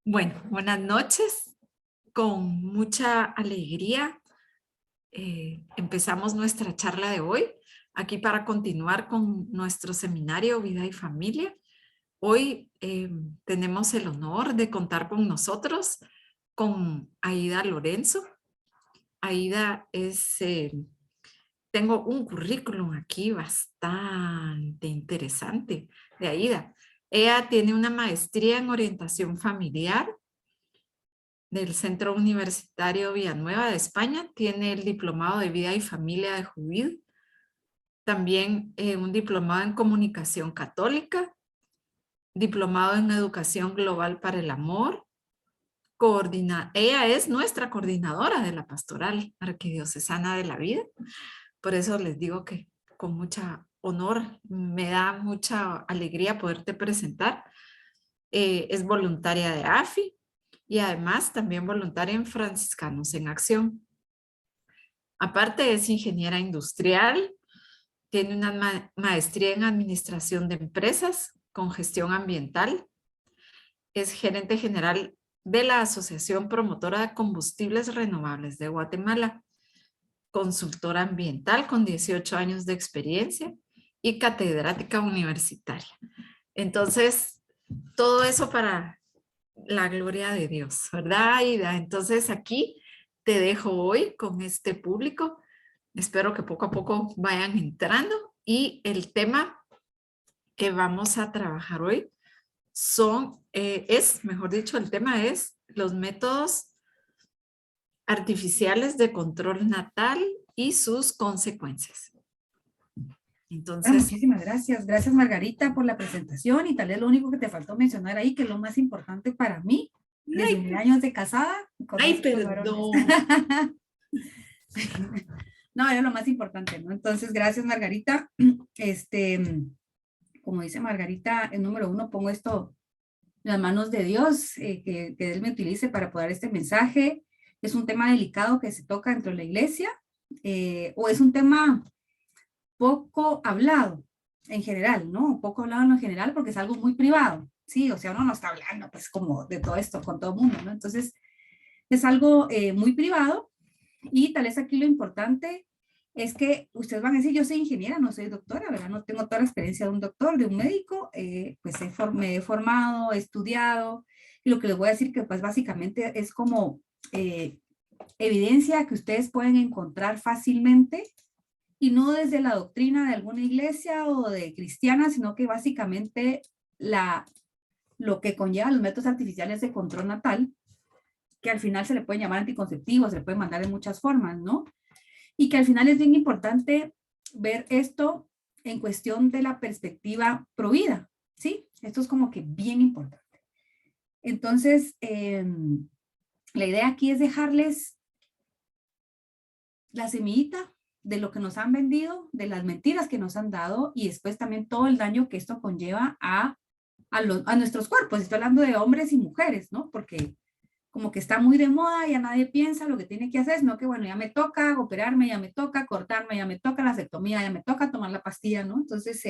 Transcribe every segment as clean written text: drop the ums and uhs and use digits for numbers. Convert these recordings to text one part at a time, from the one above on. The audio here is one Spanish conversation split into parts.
Bueno, buenas noches. Con mucha alegría empezamos nuestra charla de hoy, aquí para continuar con nuestro seminario Vida y Familia. Hoy tenemos el honor de contar con nosotros, con Aida Lorenzo. Aida tengo un currículum aquí bastante interesante de Aida. Ella tiene una maestría en orientación familiar del Centro Universitario Villanueva de España. Tiene el diplomado de Vida y Familia de Juvid. También un diplomado en Comunicación Católica, diplomado en Educación Global para el Amor. Ella es nuestra coordinadora de la Pastoral Arquidiocesana de la Vida. Por eso les digo que con mucha honor, me da mucha alegría poderte presentar. Es voluntaria de AFI y además también voluntaria en Franciscanos en Acción. Aparte es ingeniera industrial, tiene una maestría en administración de empresas con gestión ambiental, es gerente general de la Asociación Promotora de Combustibles Renovables de Guatemala, consultora ambiental con 18 años de experiencia y catedrática universitaria. Entonces, todo eso para la gloria de Dios, ¿verdad, Aida? Entonces aquí te dejo hoy con este público. Espero que poco a poco vayan entrando y el tema que vamos a trabajar hoy mejor dicho, el tema es los métodos artificiales de control natal y sus consecuencias. Entonces, muchísimas gracias. Gracias, Margarita, por la presentación. Y tal vez lo único que te faltó mencionar ahí, que es lo más importante para mí, desde mis años de casada. Ay, perdón. No, era lo más importante, ¿no? Entonces, gracias, Margarita. Como dice Margarita, el número 1, pongo esto en las manos de Dios, que Él me utilice para poder dar este mensaje. Es un tema delicado que se toca dentro de la iglesia, o es un tema poco hablado en general, ¿no? Poco hablado en lo general porque es algo muy privado, ¿sí? O sea, uno no está hablando, pues, como de todo esto con todo el mundo, ¿no? Entonces, es algo muy privado y tal vez aquí lo importante es que ustedes van a decir, yo soy ingeniera, no soy doctora, ¿verdad? No tengo toda la experiencia de un doctor, de un médico, pues me he formado, he estudiado, y lo que les voy a decir que pues básicamente es como evidencia que ustedes pueden encontrar fácilmente y no desde la doctrina de alguna iglesia o de cristiana, sino que básicamente lo que conlleva los métodos artificiales de control natal, que al final se le pueden llamar anticonceptivos, se le pueden mandar de muchas formas, ¿no? Y que al final es bien importante ver esto en cuestión de la perspectiva provida, ¿sí? Esto es como que bien importante. Entonces, la idea aquí es dejarles la semillita de lo que nos han vendido, de las mentiras que nos han dado y después también todo el daño que esto conlleva a nuestros cuerpos. Estoy hablando de hombres y mujeres, ¿no? Porque como que está muy de moda, ya nadie piensa lo que tiene que hacer, sino que bueno, ya me toca operarme, ya me toca cortarme, ya me toca la vasectomía, ya me toca tomar la pastilla, ¿no? Entonces,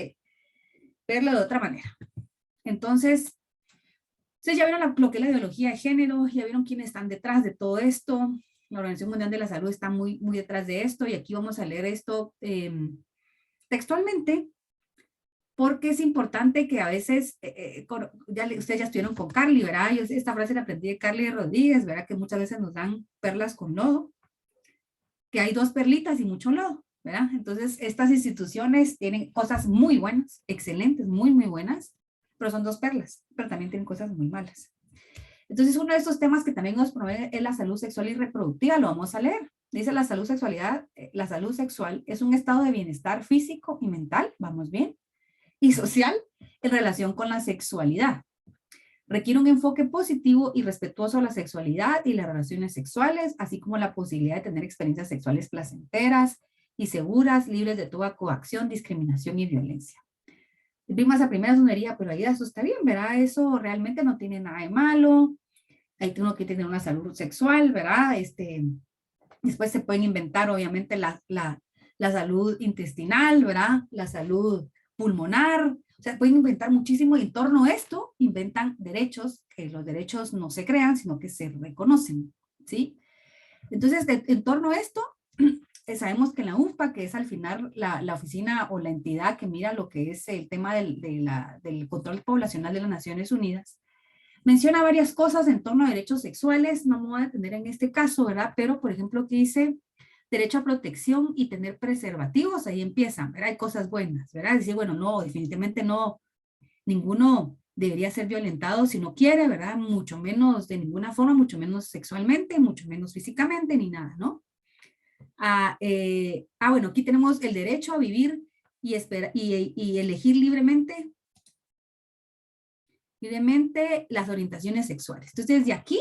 verlo de otra manera. Entonces, ustedes ya vieron lo que es la ideología de género, ya vieron quiénes están detrás de todo esto. La Organización Mundial de la Salud está muy, muy detrás de esto y aquí vamos a leer esto textualmente porque es importante que a veces, ustedes ya estuvieron con Carly, ¿verdad? Yo esta frase la aprendí de Carly Rodríguez, ¿verdad? Que muchas veces nos dan perlas con lodo, que hay 2 perlitas y mucho lodo, ¿verdad? Entonces, estas instituciones tienen cosas muy buenas, excelentes, muy, muy buenas, pero son 2 perlas, pero también tienen cosas muy malas. Entonces, uno de estos temas que también nos promueve es la salud sexual y reproductiva, lo vamos a leer. Dice la salud sexual es un estado de bienestar físico y mental, vamos bien, y social en relación con la sexualidad. Requiere un enfoque positivo y respetuoso a la sexualidad y las relaciones sexuales, así como la posibilidad de tener experiencias sexuales placenteras y seguras, libres de toda coacción, discriminación y violencia. Vimos a primera sugería, pero ahí eso está bien, ¿verdad? Eso realmente no tiene nada de malo. Hay uno que tiene una salud sexual, ¿verdad? Después se pueden inventar, obviamente, la salud intestinal, ¿verdad? La salud pulmonar, O sea, pueden inventar muchísimo y en torno a esto inventan derechos, que los derechos no se crean, sino que se reconocen, ¿sí? Entonces, en torno a esto, sabemos que en la UNFPA, que es al final la oficina o la entidad que mira lo que es el tema del control poblacional de las Naciones Unidas, menciona varias cosas en torno a derechos sexuales, no me voy a detener en este caso, ¿verdad? Pero, por ejemplo, aquí dice derecho a protección y tener preservativos, ahí empiezan, ¿verdad? Hay cosas buenas, ¿verdad? Decir, bueno, no, definitivamente no, ninguno debería ser violentado si no quiere, ¿verdad? Mucho menos de ninguna forma, mucho menos sexualmente, mucho menos físicamente, ni nada, ¿no? Bueno, aquí tenemos el derecho a vivir y elegir libremente las orientaciones sexuales. Entonces, de aquí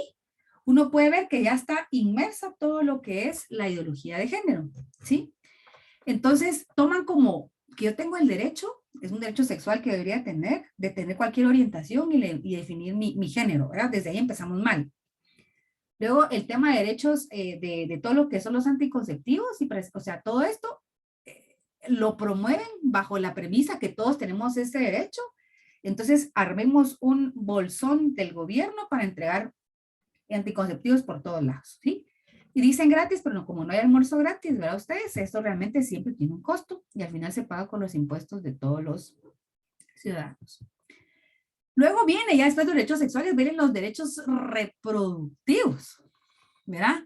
uno puede ver que ya está inmersa todo lo que es la ideología de género, ¿sí? Entonces, toman como que yo tengo el derecho, es un derecho sexual que debería tener, de tener cualquier orientación y definir mi género, ¿verdad? Desde ahí empezamos mal. Luego, el tema de derechos de todo lo que son los anticonceptivos, o sea, todo esto lo promueven bajo la premisa que todos tenemos ese derecho. Entonces, armemos un bolsón del gobierno para entregar anticonceptivos por todos lados, ¿sí? Y dicen gratis, pero no, como no hay almuerzo gratis, ¿verdad ustedes? Esto realmente siempre tiene un costo y al final se paga con los impuestos de todos los ciudadanos. Luego viene, ya después de los derechos sexuales, vienen los derechos reproductivos, ¿verdad?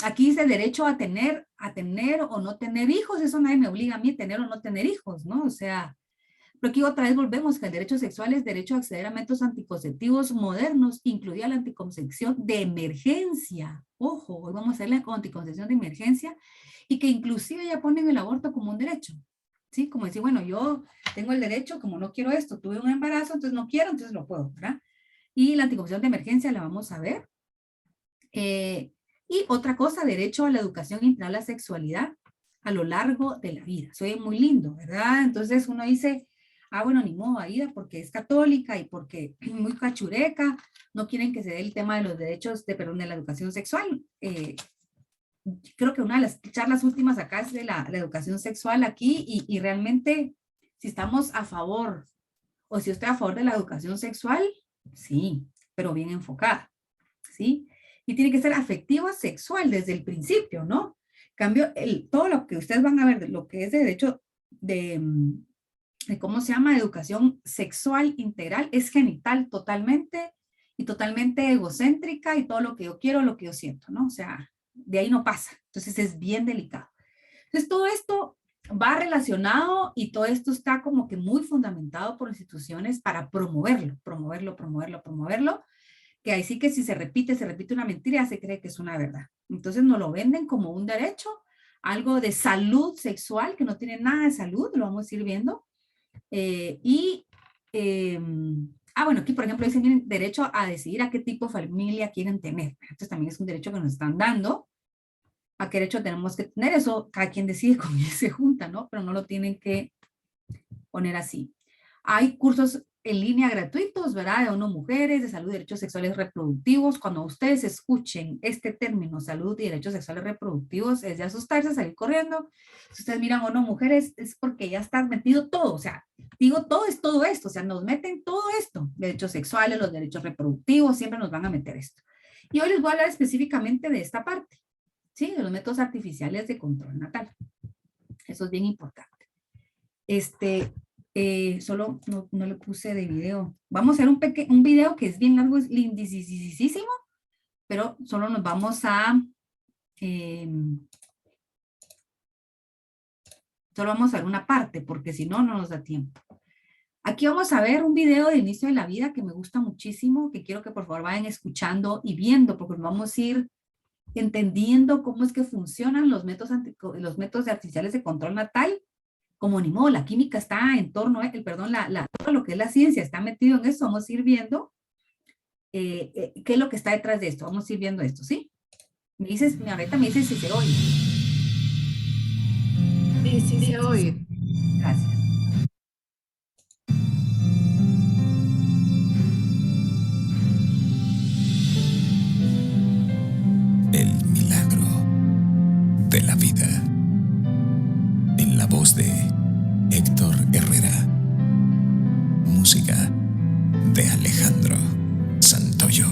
Aquí dice el derecho a tener o no tener hijos, eso nadie me obliga a mí a tener o no tener hijos, ¿no? O sea, pero aquí otra vez volvemos que el derecho sexual es derecho a acceder a métodos anticonceptivos modernos, incluida la anticoncepción de emergencia. Ojo, hoy vamos a hacer la anticoncepción de emergencia y que inclusive ya ponen el aborto como un derecho. ¿Sí? Como decir, bueno, yo tengo el derecho, como no quiero esto, tuve un embarazo, entonces no quiero, entonces lo puedo, ¿verdad? Y la anticoncepción de emergencia la vamos a ver. Y otra cosa, derecho a la educación integral a la sexualidad a lo largo de la vida. Eso es muy lindo, ¿verdad? Entonces uno dice, bueno, ni modo, Aida, porque es católica y porque muy cachureca, no quieren que se dé el tema de los derechos de la educación sexual. Creo que una de las charlas últimas acá es de la educación sexual aquí y realmente si estamos a favor o si usted a favor de la educación sexual, sí, pero bien enfocada, ¿sí? Y tiene que ser afectiva sexual desde el principio, ¿no? Cambio, todo lo que ustedes van a ver, de lo que es de derecho de ¿cómo se llama? Educación sexual integral, es genital totalmente y totalmente egocéntrica y todo lo que yo quiero, lo que yo siento, ¿no? O sea, de ahí no pasa. Entonces es bien delicado. Entonces todo esto va relacionado y todo esto está como que muy fundamentado por instituciones para promoverlo, que ahí sí que si se repite una mentira, se cree que es una verdad. Entonces nos lo venden como un derecho, algo de salud sexual, que no tiene nada de salud, lo vamos a ir viendo. Bueno, aquí por ejemplo dicen derecho a decidir a qué tipo de familia quieren tener. Entonces también es un derecho que nos están dando. ¿A qué derecho tenemos que tener? Eso cada quien decide con quién se junta, ¿no? Pero no lo tienen que poner así. Hay cursos en línea gratuitos, ¿verdad? De ONU Mujeres, de salud y derechos sexuales reproductivos. Cuando ustedes escuchen este término, salud y derechos sexuales reproductivos, es de asustarse, salir corriendo. Si ustedes miran ONU Mujeres, es porque ya está metido todo. O sea, digo, todo es todo esto. O sea, nos meten todo esto. Derechos sexuales, los derechos reproductivos, siempre nos van a meter esto. Y hoy les voy a hablar específicamente de esta parte, ¿sí? De los métodos artificiales de control natal. Eso es bien importante. Solo no le puse de video. Vamos a hacer un video que es bien largo, es lindísimo, pero solo nos vamos a solo vamos a ver una parte, porque si no, no nos da tiempo. Aquí vamos a ver un video de inicio de la vida que me gusta muchísimo, que quiero que por favor vayan escuchando y viendo, porque vamos a ir entendiendo cómo es que funcionan los métodos artificiales de control natal. Como ni modo, la química está en torno, todo lo que es la ciencia está metido en eso. Vamos a ir viendo qué es lo que está detrás de esto. Vamos a ir viendo esto, ¿sí? Ahorita me dices si se oye. Sí, se oye. Gracias. El milagro de la vida. En la voz de Héctor Herrera. de Alejandro Santoyo.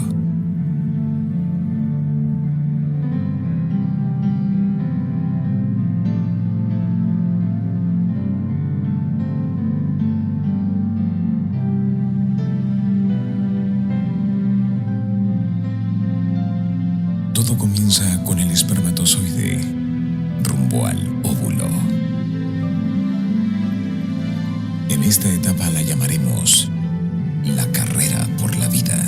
Todo comienza con el espermatozoide rumbo al óvulo. En esta etapa la llamaremos la carrera por la vida.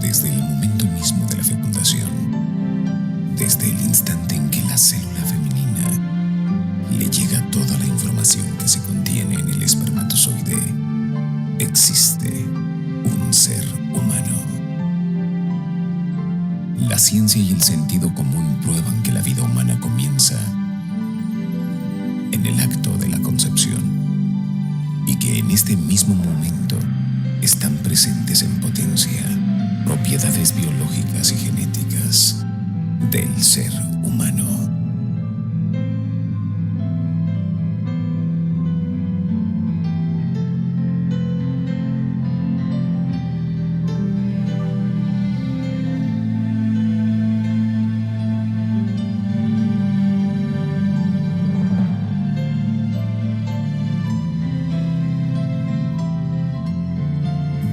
Desde el momento mismo de la fecundación, desde el instante en que la célula femenina le llega toda la información que se contiene en el espermatozoide, existe un ser humano. La ciencia y el sentido común prueban que la vida humana comienza en el acto de la concepción y que en este mismo momento están presentes en potencia propiedades biológicas y genéticas del ser humano.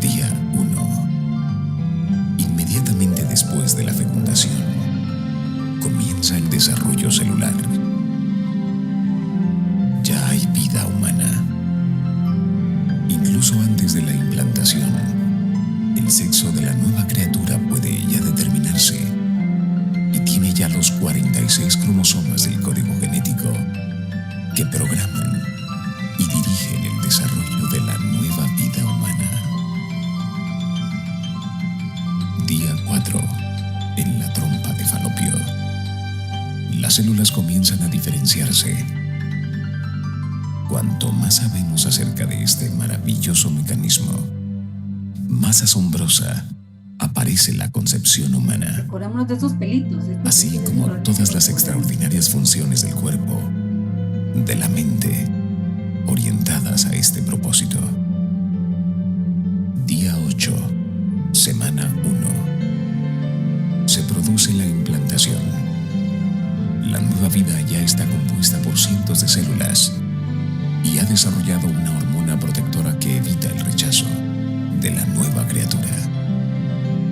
Día 1. Inmediatamente después de la fecundación, comienza el desarrollo celular. Ya hay vida humana. Incluso antes de la implantación, el sexo de la nueva criatura puede ya determinarse y tiene ya los 46 cromosomas del código genético que programan y dirigen el desarrollo de la nueva vida humana. Día 4. En la trompa de Falopio. Las células comienzan a diferenciarse. Cuanto más sabemos acerca de este maravilloso mecanismo, más asombrosa aparece la concepción humana, Acordémonos de esos pelitos. así como todas las extraordinarias funciones del cuerpo, de la mente, orientadas a este propósito. Día 8. Semana 1. Se produce la implantación. La nueva vida ya está compuesta por cientos de células y ha desarrollado una hormona protectora que evita el rechazo de la nueva criatura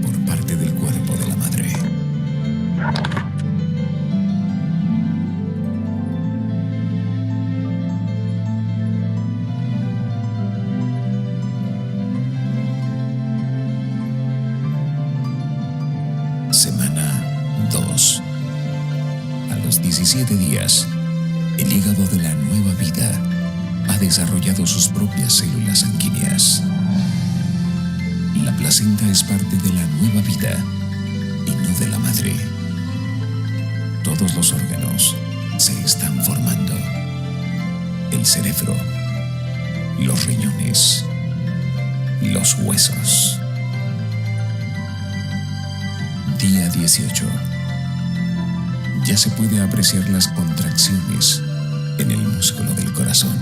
por parte del cuerpo de la madre. Semana 2. A los 17 días, el hígado de la nueva vida ha desarrollado sus propias células sanguíneas. La placenta es parte de la nueva vida y no de la madre. Todos los órganos se están formando. El cerebro, los riñones, los huesos. Día 18. Ya se puede apreciar las contracciones en el músculo del corazón.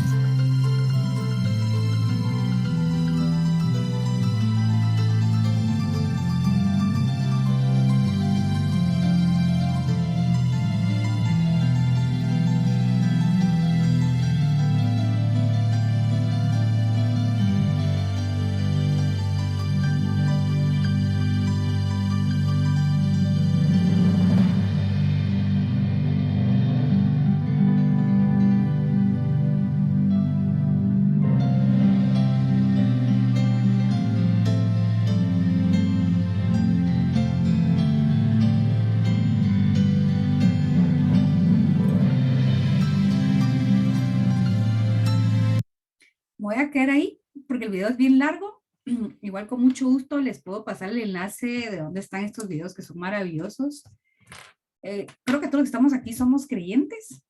Voy a quedar ahí porque el video es bien largo. Igual con mucho gusto les puedo pasar el enlace de dónde están estos videos que son maravillosos. Creo que todos los que estamos aquí somos creyentes.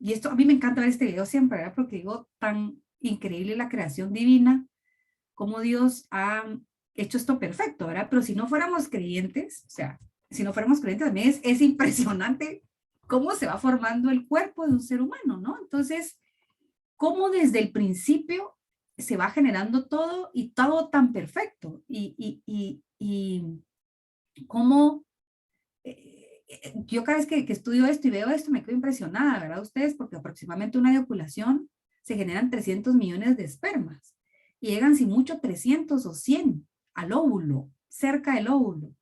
y esto a mí me encanta ver este video siempre, ¿verdad? Porque digo, tan increíble la creación divina, cómo Dios ha hecho esto perfecto, ¿verdad? Pero si no fuéramos creyentes, o sea, si no fuéramos creyentes también es impresionante cómo se va formando el cuerpo de un ser humano, ¿no? Entonces, cómo desde el principio se va generando todo y todo tan perfecto y cómo yo cada vez que estudio esto y veo esto me quedo impresionada, ¿verdad? Ustedes, porque aproximadamente una eyaculación se generan 300 millones de espermas y llegan sin mucho 300 o 100 al óvulo, cerca del óvulo,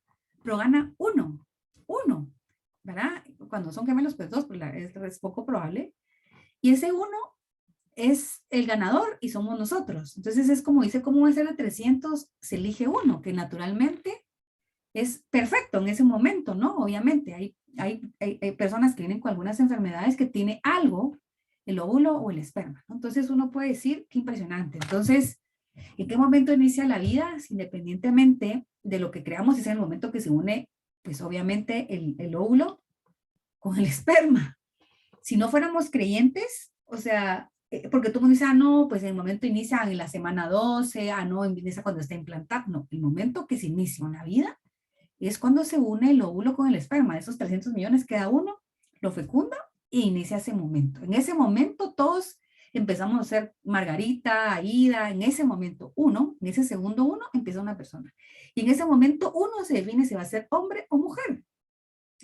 pero gana uno, ¿verdad? Cuando son gemelos, pues dos, pues es poco probable. Y ese uno es el ganador y somos nosotros. Entonces es como dice, ¿cómo va a ser de 300? Se elige uno, que naturalmente es perfecto en ese momento, ¿no? Obviamente hay personas que vienen con algunas enfermedades que tiene algo, el óvulo o el esperma, ¿no? Entonces uno puede decir, qué impresionante. Entonces, ¿en qué momento inicia la vida? Independientemente de lo que creamos, es en el momento que se une, pues obviamente el óvulo con el esperma. Si no fuéramos creyentes, o sea, porque todo el mundo dice, ah, no, pues el momento inicia en la semana 12, ah, no, inicia cuando está implantado. No, el momento que se inicia una vida es cuando se une el óvulo con el esperma. De esos 300 millones queda uno, lo fecunda e inicia ese momento. En ese momento todos empezamos a ser Margarita, Aida, en ese momento uno, en ese segundo uno empieza una persona. Y en ese momento uno se define si va a ser hombre o mujer.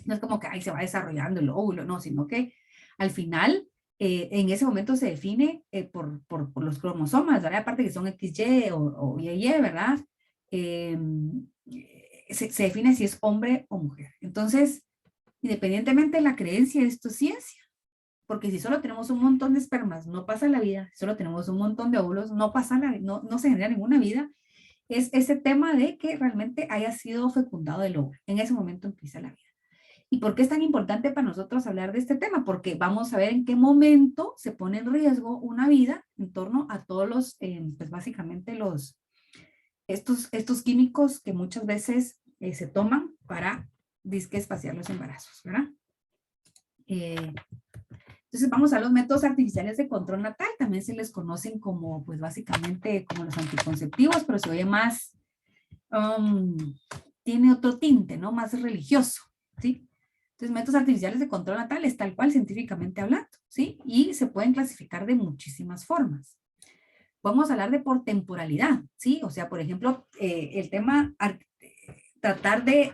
No es como que ahí se va desarrollando el óvulo, no, sino que al final, en ese momento se define por los cromosomas, ¿verdad? Aparte que son XY o YY, ¿verdad? Se define si es hombre o mujer. Entonces, independientemente de la creencia, esto es ciencia. Porque si solo tenemos un montón de espermas, no pasa la vida. Si solo tenemos un montón de óvulos, no pasa no se genera ninguna vida. Es ese tema de que realmente haya sido fecundado el óvulo. En ese momento empieza la vida. ¿Y por qué es tan importante para nosotros hablar de este tema? Porque vamos a ver en qué momento se pone en riesgo una vida en torno a todos los, pues básicamente estos químicos que muchas veces se toman para disque espaciar los embarazos, ¿verdad? Entonces vamos a los métodos artificiales de control natal, también se les conocen como, pues básicamente como los anticonceptivos, pero se oye más, tiene otro tinte, ¿no? Más religioso, ¿sí? Entonces, métodos artificiales de control natal es tal cual científicamente hablando, ¿sí? Y se pueden clasificar de muchísimas formas. Podemos hablar de por temporalidad, ¿sí? O sea, por ejemplo, el tema, tratar de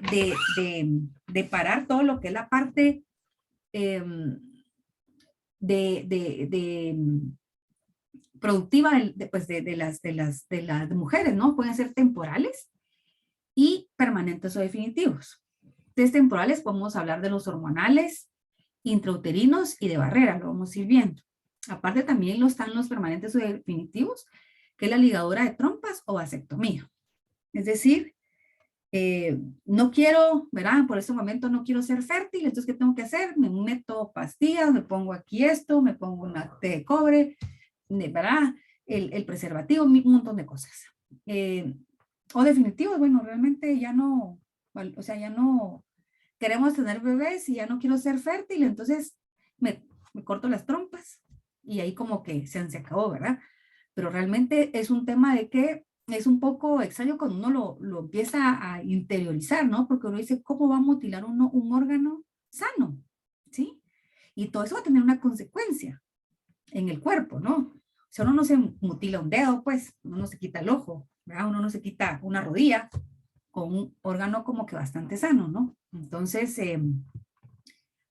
parar todo lo que es la parte productiva de las mujeres, ¿no? Pueden ser temporales y permanentes o definitivos. De temporales podemos hablar de los hormonales, intrauterinos y de barrera, lo vamos a ir viendo. Aparte también están los permanentes o definitivos, que es la ligadura de trompas o vasectomía. Es decir, no quiero, ¿verdad? Por ese momento no quiero ser fértil, entonces ¿qué tengo que hacer? Me meto pastillas, me pongo aquí esto, me pongo una té de cobre, ¿verdad? El preservativo, un montón de cosas. O definitivos, bueno, realmente ya no, o sea, ya no queremos tener bebés y ya no quiero ser fértil, entonces me corto las trompas y ahí como que se acabó, ¿verdad? Pero realmente es un tema de que es un poco extraño cuando uno lo empieza a interiorizar, ¿no? Porque uno dice, ¿cómo va a mutilar uno un órgano sano? ¿Sí? Y todo eso va a tener una consecuencia en el cuerpo, ¿no? Si uno no se mutila un dedo, pues uno no se quita el ojo, ¿verdad? Uno no se quita una rodilla con un órgano como que bastante sano, ¿no? Entonces,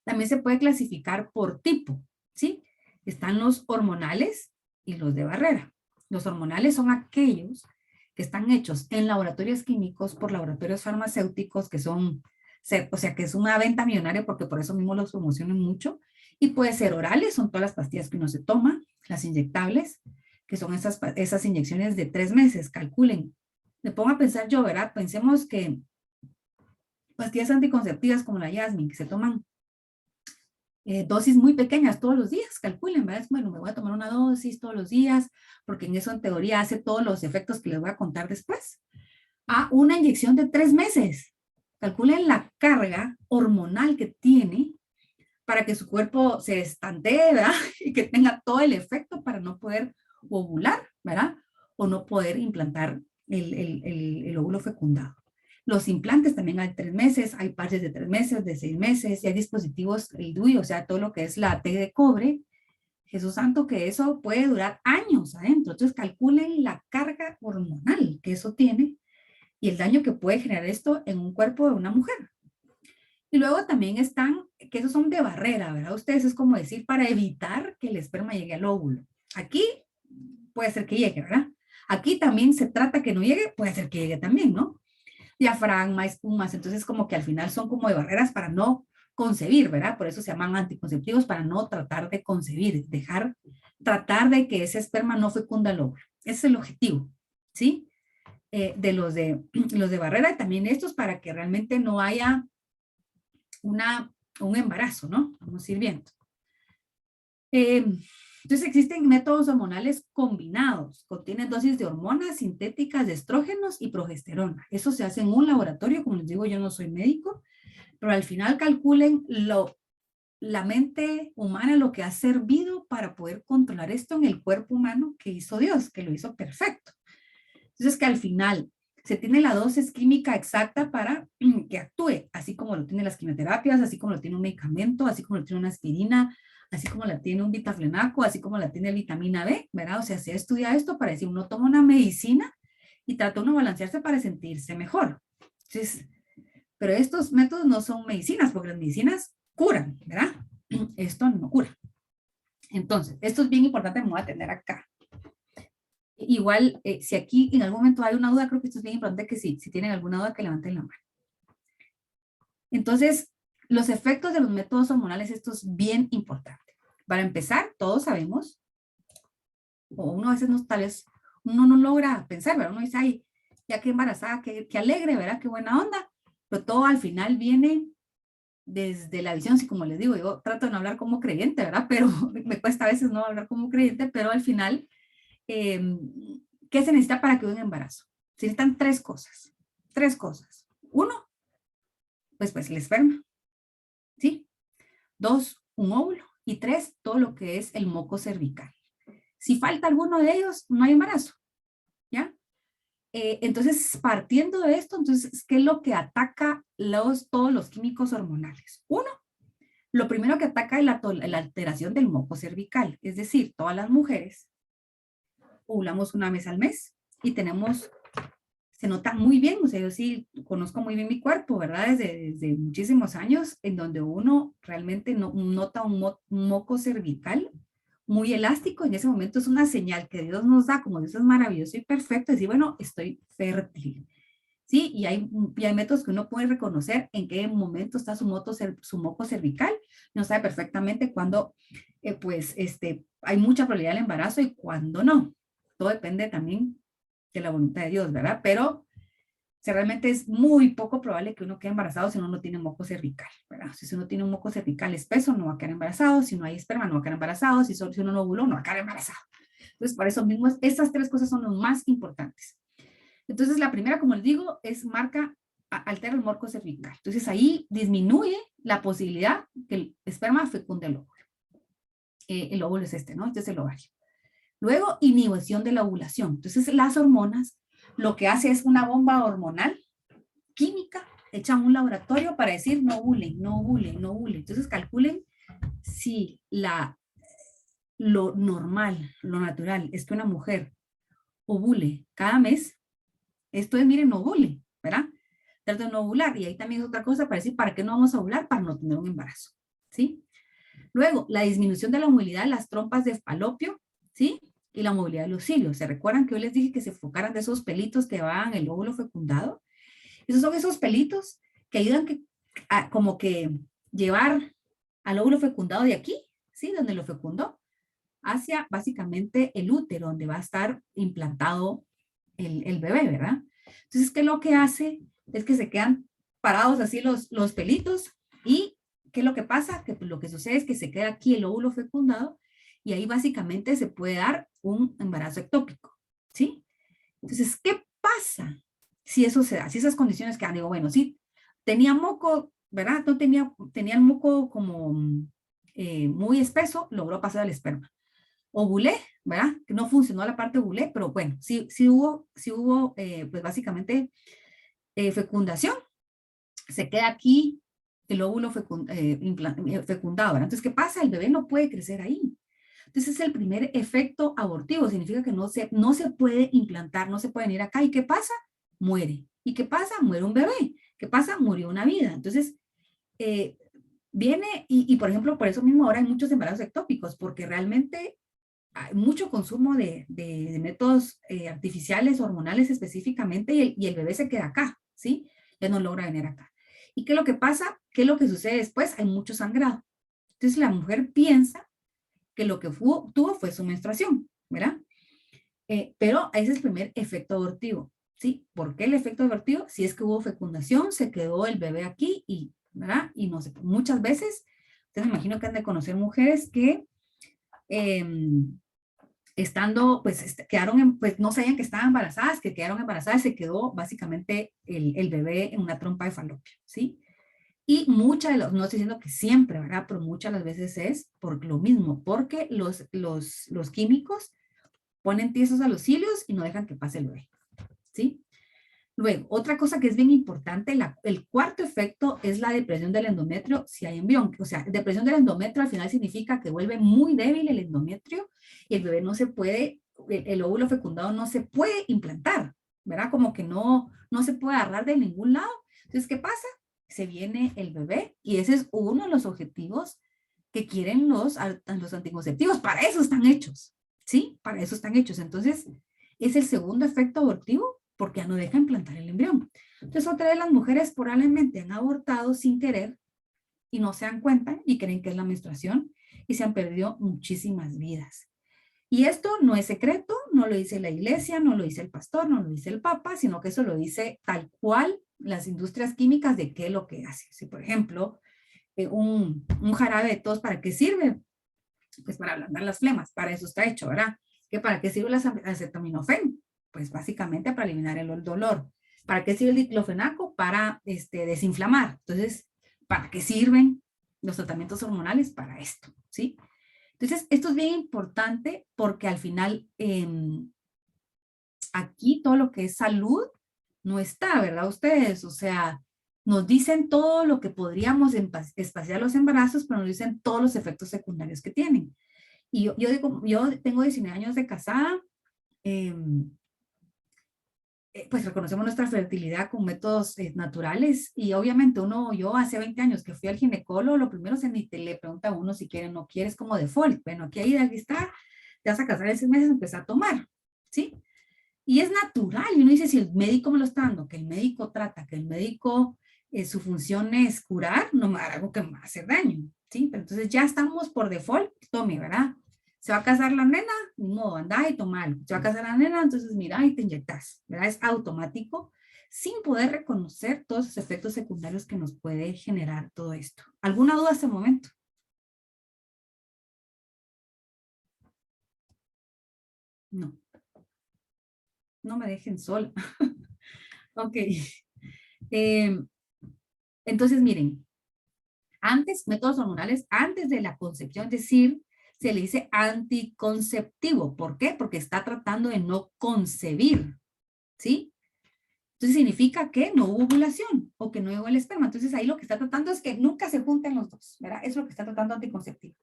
también se puede clasificar por tipo, ¿sí? Están los hormonales y los de barrera. Los hormonales son aquellos que están hechos en laboratorios químicos por laboratorios farmacéuticos que son, o sea, que es una venta millonaria porque por eso mismo los promocionan mucho. Y puede ser orales, son todas las pastillas que uno se toma, las inyectables, que son esas inyecciones de 3 meses, calculen. Me pongo a pensar yo, ¿verdad? Pensemos que pastillas anticonceptivas como la Yasmin, que se toman dosis muy pequeñas todos los días, calculen, ¿verdad? Bueno, me voy a tomar una dosis todos los días, porque en eso en teoría hace todos los efectos que les voy a contar después. A una inyección de 3 meses. Calculen la carga hormonal que tiene para que su cuerpo se estantee, ¿verdad? Y que tenga todo el efecto para no poder ovular, ¿verdad? O no poder implantar el óvulo fecundado. Los implantes también hay 3 meses, hay parches de 3 meses, de 6 meses, y hay dispositivos, el DUI, o sea, todo lo que es la T de cobre. Jesús santo, que eso puede durar años adentro. Entonces calculen la carga hormonal que eso tiene y el daño que puede generar esto en un cuerpo de una mujer. Y luego también están, que esos son de barrera, ¿verdad? Ustedes es como decir, para evitar que el esperma llegue al óvulo. Aquí puede ser que llegue, ¿verdad? Aquí también se trata que no llegue, puede ser que llegue también, ¿no? Diafragma, espumas, entonces como que al final son como de barreras para no concebir, ¿verdad? Por eso se llaman anticonceptivos, para no tratar de concebir, tratar de que ese esperma no fecunda el óvulo. Ese es el objetivo, ¿sí? De los de barrera y también estos para que realmente no haya un embarazo, ¿no? Vamos a ir viendo. Entonces existen métodos hormonales combinados, contienen dosis de hormonas sintéticas de estrógenos y progesterona. Eso se hace en un laboratorio, como les digo, yo no soy médico, pero al final calculen la mente humana, lo que ha servido para poder controlar esto en el cuerpo humano que hizo Dios, que lo hizo perfecto. Entonces que al final se tiene la dosis química exacta para que actúe, así como lo tienen las quimioterapias, así como lo tiene un medicamento, así como lo tiene una aspirina, así como la tiene un vitaflenaco, así como la tiene vitamina B, ¿verdad? O sea, se estudia esto para decir, uno toma una medicina y trata uno de balancearse para sentirse mejor. Entonces, pero estos métodos no son medicinas, porque las medicinas curan, ¿verdad? Esto no cura. Entonces, esto es bien importante, me voy a tener acá. Igual, si aquí en algún momento hay una duda, creo que esto es bien importante que si tienen alguna duda, que levanten la mano. Entonces, los efectos de los métodos hormonales, esto es bien importante. Para empezar, todos sabemos, o uno a veces no, tal vez uno no logra pensar, ¿verdad? Uno dice, ay, ya qué embarazada, qué alegre, ¿verdad? Qué buena onda. Pero todo al final viene desde la visión, así como les digo, yo trato de no hablar como creyente, ¿verdad? Pero me cuesta a veces no hablar como creyente, pero al final, ¿qué se necesita para que haya un embarazo? Se necesitan 3 cosas. 3 cosas. 1, pues el esperma, ¿sí? 2, un óvulo. Y 3, todo lo que es el moco cervical. Si falta alguno de ellos, no hay embarazo, ¿ya? Entonces, partiendo de esto, entonces, ¿qué es lo que ataca todos los químicos hormonales? 1, lo primero que ataca es la alteración del moco cervical, es decir, todas las mujeres ovulamos una vez al mes y se nota muy bien, o sea, yo sí conozco muy bien mi cuerpo, ¿verdad? Desde muchísimos años, en donde uno realmente nota un moco cervical muy elástico. En ese momento es una señal que Dios nos da, como Dios es maravilloso y perfecto, decir, bueno, estoy fértil, ¿sí? Y hay métodos que uno puede reconocer en qué momento está su moco cervical. Uno sabe perfectamente cuándo, hay mucha probabilidad del embarazo y cuándo no. Todo depende también de la voluntad de Dios, ¿verdad? Pero realmente es muy poco probable que uno quede embarazado si uno no tiene moco cervical, ¿verdad? Si uno tiene un moco cervical espeso, no va a quedar embarazado. Si no hay esperma, no va a quedar embarazado. Si uno no ovuló, no va a quedar embarazado. Entonces, por eso mismo, estas 3 cosas son las más importantes. Entonces, la primera, como les digo, altera el moco cervical. Entonces, ahí disminuye la posibilidad que el esperma fecunde el óvulo. El óvulo es ¿no? Este es el ovario. Luego, inhibición de la ovulación. Entonces, las hormonas, lo que hace es una bomba hormonal química hecha en un laboratorio para decir no ovulen, no ovulen, no ovulen. Entonces, calculen si lo normal, lo natural, es que una mujer ovule cada mes. Esto es, miren, no ovule, ¿verdad? Trata de no ovular. Y ahí también es otra cosa para decir, ¿para qué no vamos a ovular? Para no tener un embarazo, ¿sí? Luego, la disminución de la movilidad de las trompas de falopio, ¿sí? Y la movilidad de los cilios. ¿Se recuerdan que yo les dije que se enfocaran de esos pelitos que van el óvulo fecundado? Esos son esos pelitos que ayudan como que llevar al óvulo fecundado de aquí, ¿sí? Donde lo fecundó, hacia básicamente el útero, donde va a estar implantado el bebé, ¿verdad? Entonces, ¿qué es lo que hace? Es que se quedan parados así los pelitos y ¿qué es lo que pasa? Que lo que sucede es que se queda aquí el óvulo fecundado y ahí básicamente se puede dar un embarazo ectópico, ¿sí? Entonces, ¿qué pasa si eso se da? Si esas condiciones quedan, digo, bueno, sí, tenía moco, ¿verdad? No tenía el moco como muy espeso, logró pasar al esperma. Ovulé, ¿verdad? Que no funcionó la parte ovulé, pero bueno, sí hubo pues básicamente fecundación. Se queda aquí el óvulo fecundado, ¿verdad? Entonces, ¿qué pasa? El bebé no puede crecer ahí. Entonces, es el primer efecto abortivo. Significa que no se puede implantar, no se puede venir acá. ¿Y qué pasa? Muere. ¿Y qué pasa? Muere un bebé. ¿Qué pasa? Murió una vida. Entonces, viene y, por ejemplo, por eso mismo ahora hay muchos embarazos ectópicos, porque realmente hay mucho consumo de métodos artificiales, hormonales específicamente, y el bebé se queda acá, ¿sí? Ya no logra venir acá. ¿Y qué es lo que pasa? ¿Qué es lo que sucede después? Hay mucho sangrado. Entonces la mujer piensa que lo que tuvo fue su menstruación, ¿verdad? Pero ese es el primer efecto abortivo, ¿sí? ¿Por qué el efecto abortivo? Si es que hubo fecundación, se quedó el bebé aquí y, ¿verdad? Y no sé, muchas veces, ustedes me imagino que han de conocer mujeres que estando, pues quedaron, pues no sabían que estaban embarazadas, que quedaron embarazadas, se quedó básicamente el bebé en una trompa de falopio, ¿sí? Y muchas de las, no estoy diciendo que siempre, ¿verdad? Pero muchas de las veces es por lo mismo, porque los químicos ponen tiesos a los cilios y no dejan que pase el bebé, ¿sí? Luego, otra cosa que es bien importante, el cuarto efecto es la depresión del endometrio si hay embrión. O sea, depresión del endometrio al final significa que vuelve muy débil el endometrio y el bebé no se puede, el óvulo fecundado no se puede implantar, ¿verdad? Como que no se puede agarrar de ningún lado. Entonces, ¿qué pasa? Se viene el bebé y ese es uno de los objetivos que quieren los anticonceptivos. Para eso están hechos, ¿sí? Para eso están hechos. Entonces, es el segundo efecto abortivo porque ya no deja implantar el embrión. Entonces, otra de las mujeres probablemente han abortado sin querer y no se dan cuenta y creen que es la menstruación y se han perdido muchísimas vidas. Y esto no es secreto, no lo dice la iglesia, no lo dice el pastor, no lo dice el papa, sino que eso lo dice tal cual las industrias químicas de qué es lo que hace. Si, por ejemplo, un jarabe de tos, ¿para qué sirve? Pues para ablandar las flemas, para eso está hecho, ¿verdad? ¿Que para qué sirve el acetaminofén? Pues básicamente para eliminar el dolor. ¿Para qué sirve el diclofenaco? Para desinflamar. Entonces, ¿para qué sirven los tratamientos hormonales? Para esto, ¿sí? Entonces, esto es bien importante porque al final aquí todo lo que es salud no está, ¿verdad? Ustedes, o sea, nos dicen todo lo que podríamos espaciar los embarazos, pero nos dicen todos los efectos secundarios que tienen. Y yo tengo 19 años de casada, pues reconocemos nuestra fertilidad con métodos naturales y obviamente yo hace 20 años que fui al ginecólogo, lo primero se ni te le pregunta a uno si quiere o no quiere, es como default, bueno, aquí está, te vas a casar en 6 meses, empieza a tomar, ¿sí? Y es natural, y uno dice, si el médico me lo está dando, que el médico trata, que el médico, su función es curar, no me hará algo que me va a hacer daño, ¿sí? Pero entonces ya estamos por default, tome, ¿verdad? Se va a casar la nena, ni modo, anda y toma algo. Se va a casar la nena, entonces mira y te inyectas, ¿verdad? Es automático, sin poder reconocer todos los efectos secundarios que nos puede generar todo esto. ¿Alguna duda hasta el momento? No. No me dejen sola. Ok. Entonces, miren, métodos hormonales, antes de la concepción, es decir, se le dice anticonceptivo. ¿Por qué? Porque está tratando de no concebir, ¿sí? Entonces significa que no hubo ovulación o que no llegó el esperma. Entonces ahí lo que está tratando es que nunca se junten los dos, ¿verdad? Eso es lo que está tratando anticonceptivo.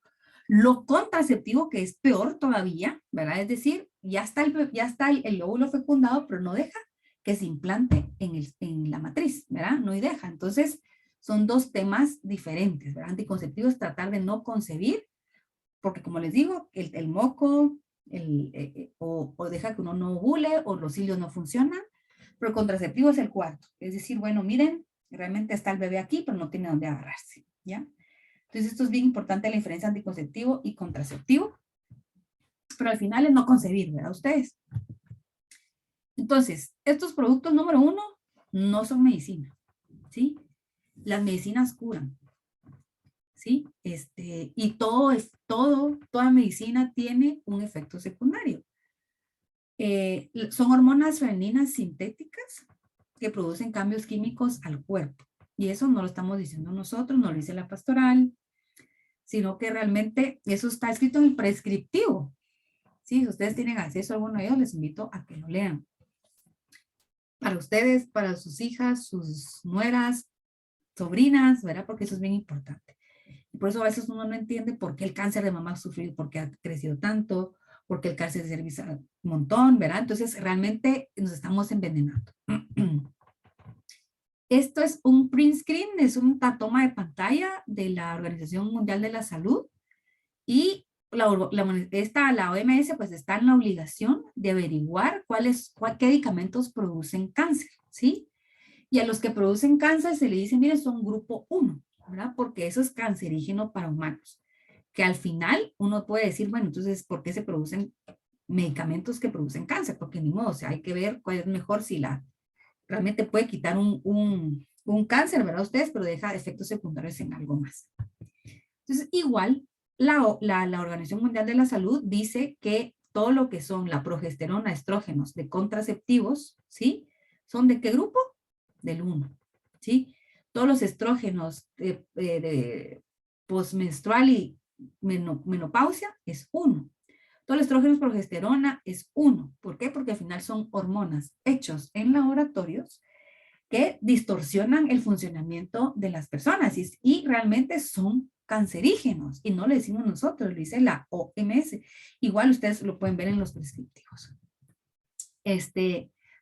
Lo contraceptivo, que es peor todavía, ¿verdad? Es decir, ya está el óvulo fecundado, pero no deja que se implante en la matriz, ¿verdad? No y deja. Entonces, son dos temas diferentes, ¿verdad? Anticonceptivo es tratar de no concebir, porque como les digo, el moco, o deja que uno no ovule, o los cilios no funcionan, pero el contraceptivo es el cuarto. Es decir, bueno, miren, realmente está el bebé aquí, pero no tiene dónde agarrarse, ¿ya? Entonces, esto es bien importante, la diferencia anticonceptivo y contraceptivo. Pero al final es no concebir, ¿verdad? Ustedes. Entonces, estos productos, número 1, no son medicina, ¿sí? Las medicinas curan, ¿sí? Y toda medicina tiene un efecto secundario. Son hormonas femeninas sintéticas que producen cambios químicos al cuerpo. Y eso no lo estamos diciendo nosotros, no lo dice la pastoral, sino que realmente eso está escrito en el prescriptivo. Sí, si ustedes tienen acceso a alguno de ellos, les invito a que lo lean. Para ustedes, para sus hijas, sus nueras, sobrinas, ¿verdad? Porque eso es bien importante. Y por eso a veces uno no entiende por qué el cáncer de mama ha sufrido, por qué ha crecido tanto, por qué el cáncer de cervix un montón, ¿verdad? Entonces realmente nos estamos envenenando. Esto es un print screen, es una toma de pantalla de la Organización Mundial de la Salud y la OMS pues está en la obligación de averiguar qué medicamentos producen cáncer, ¿sí? Y a los que producen cáncer se le dice, miren, son grupo 1, ¿verdad? Porque eso es cancerígeno para humanos. Que al final uno puede decir, bueno, entonces, ¿por qué se producen medicamentos que producen cáncer? Porque ni modo, o sea, hay que ver cuál es mejor si realmente puede quitar un cáncer, ¿verdad? Ustedes, pero deja efectos secundarios en algo más. Entonces, igual, la Organización Mundial de la Salud dice que todo lo que son la progesterona, estrógenos de contraceptivos, ¿sí? ¿Son de qué grupo? Del 1, ¿sí? Todos los estrógenos de postmenstrual y menopausia es 1. Todos los estrógenos, progesterona es 1. ¿Por qué? Porque al final son hormonas hechos en laboratorios que distorsionan el funcionamiento de las personas y realmente son cancerígenos y no lo decimos nosotros, lo dice la OMS. Igual ustedes lo pueden ver en los prescriptivos.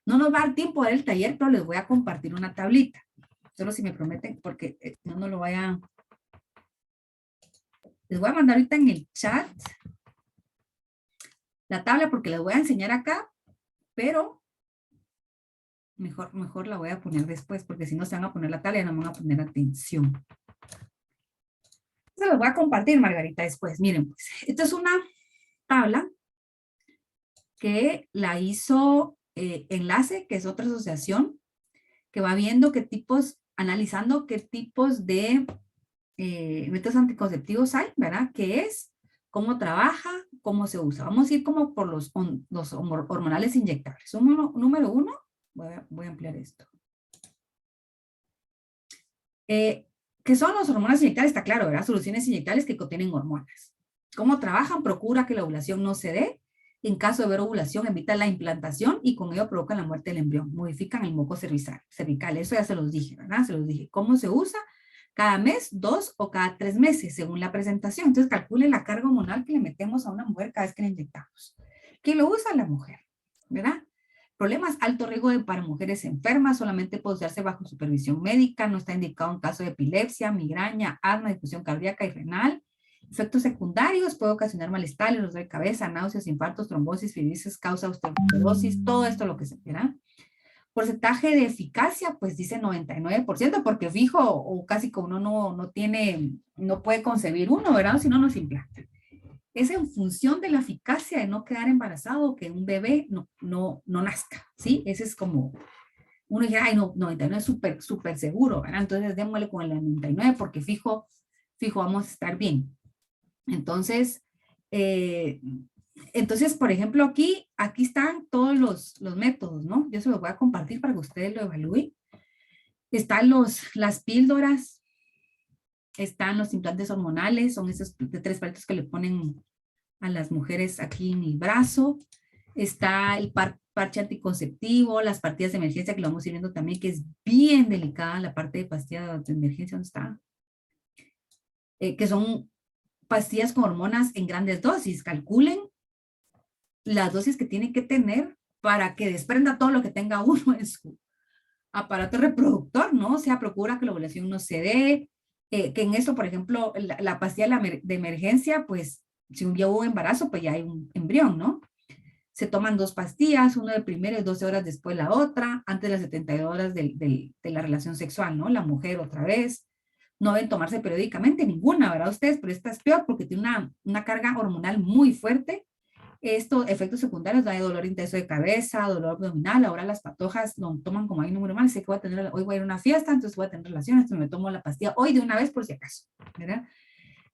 No nos va a dar tiempo de ver el taller, pero les voy a compartir una tablita. Solo si me prometen, porque no lo voy a... Les voy a mandar ahorita en el chat la tabla porque les voy a enseñar acá, pero mejor la voy a poner después, porque si no se van a poner la tabla y no me van a poner atención. Se los voy a compartir, Margarita, después. Miren, pues, esta es una tabla que la hizo Enlace, que es otra asociación, que va viendo qué tipos, analizando qué tipos de métodos anticonceptivos hay, ¿verdad? ¿Qué es? ¿Cómo trabaja? ¿Cómo se usa? Vamos a ir como por los hormonales inyectables. Número 1, voy a ampliar esto. ¿Qué son los hormonas inyectables? Está claro, ¿verdad? Soluciones inyectables que contienen hormonas. ¿Cómo trabajan? Procura que la ovulación no se dé. En caso de haber ovulación, evita la implantación y con ello provocan la muerte del embrión. Modifican el moco cervical. Eso ya se los dije, ¿verdad? Se los dije. ¿Cómo se usa? Cada mes, 2 o cada 3 meses, según la presentación. Entonces, calculen la carga hormonal que le metemos a una mujer cada vez que la inyectamos. ¿Quién lo usa? La mujer, ¿verdad? Problemas, alto riesgo para mujeres enfermas, solamente puede usarse bajo supervisión médica, no está indicado en caso de epilepsia, migraña, asma, disfunción cardíaca y renal. Efectos secundarios, puede ocasionar malestar, dolor de cabeza, náuseas, infartos, trombosis, fibrosis, causa osteoporosis, todo esto lo que se verá. Porcentaje de eficacia, pues dice 99%, porque fijo o casi como uno no puede concebir uno, ¿verdad? Si no, no se implanta. Es en función de la eficacia de no quedar embarazado que un bebé no nazca, ¿sí? Ese es como, uno dice, ay, no, 99 es súper seguro, ¿verdad? Entonces démosle con el 99 porque fijo vamos a estar bien. Entonces, por ejemplo, aquí están todos los métodos, ¿no? Yo se los voy a compartir para que ustedes lo evalúen. Están las píldoras, están los implantes hormonales, son esos de 3 palitos que le ponen a las mujeres aquí en el brazo. Está el parche anticonceptivo, las pastillas de emergencia que lo vamos a ir viendo también, que es bien delicada la parte de pastillas de emergencia, ¿dónde está? Que son pastillas con hormonas en grandes dosis. Calculen las dosis que tiene que tener para que desprenda todo lo que tenga uno en su aparato reproductor, ¿no? O sea, procura que la ovulación no se dé, que en esto, por ejemplo, la pastilla de emergencia, pues, si ya hubo embarazo, pues ya hay un embrión, ¿no? Se toman 2 pastillas, una de primero y 12 horas después la otra, antes de las 72 horas de la relación sexual, ¿no? La mujer otra vez. No deben tomarse periódicamente ninguna, ¿verdad? Ustedes, pero esta es peor porque tiene una carga hormonal muy fuerte. Estos efectos secundarios da dolor intenso de cabeza, dolor abdominal. Ahora las patojas lo toman como hay número mal. Sé que hoy voy a ir a una fiesta, entonces voy a tener relaciones, entonces me tomo la pastilla hoy de una vez por si acaso, ¿verdad?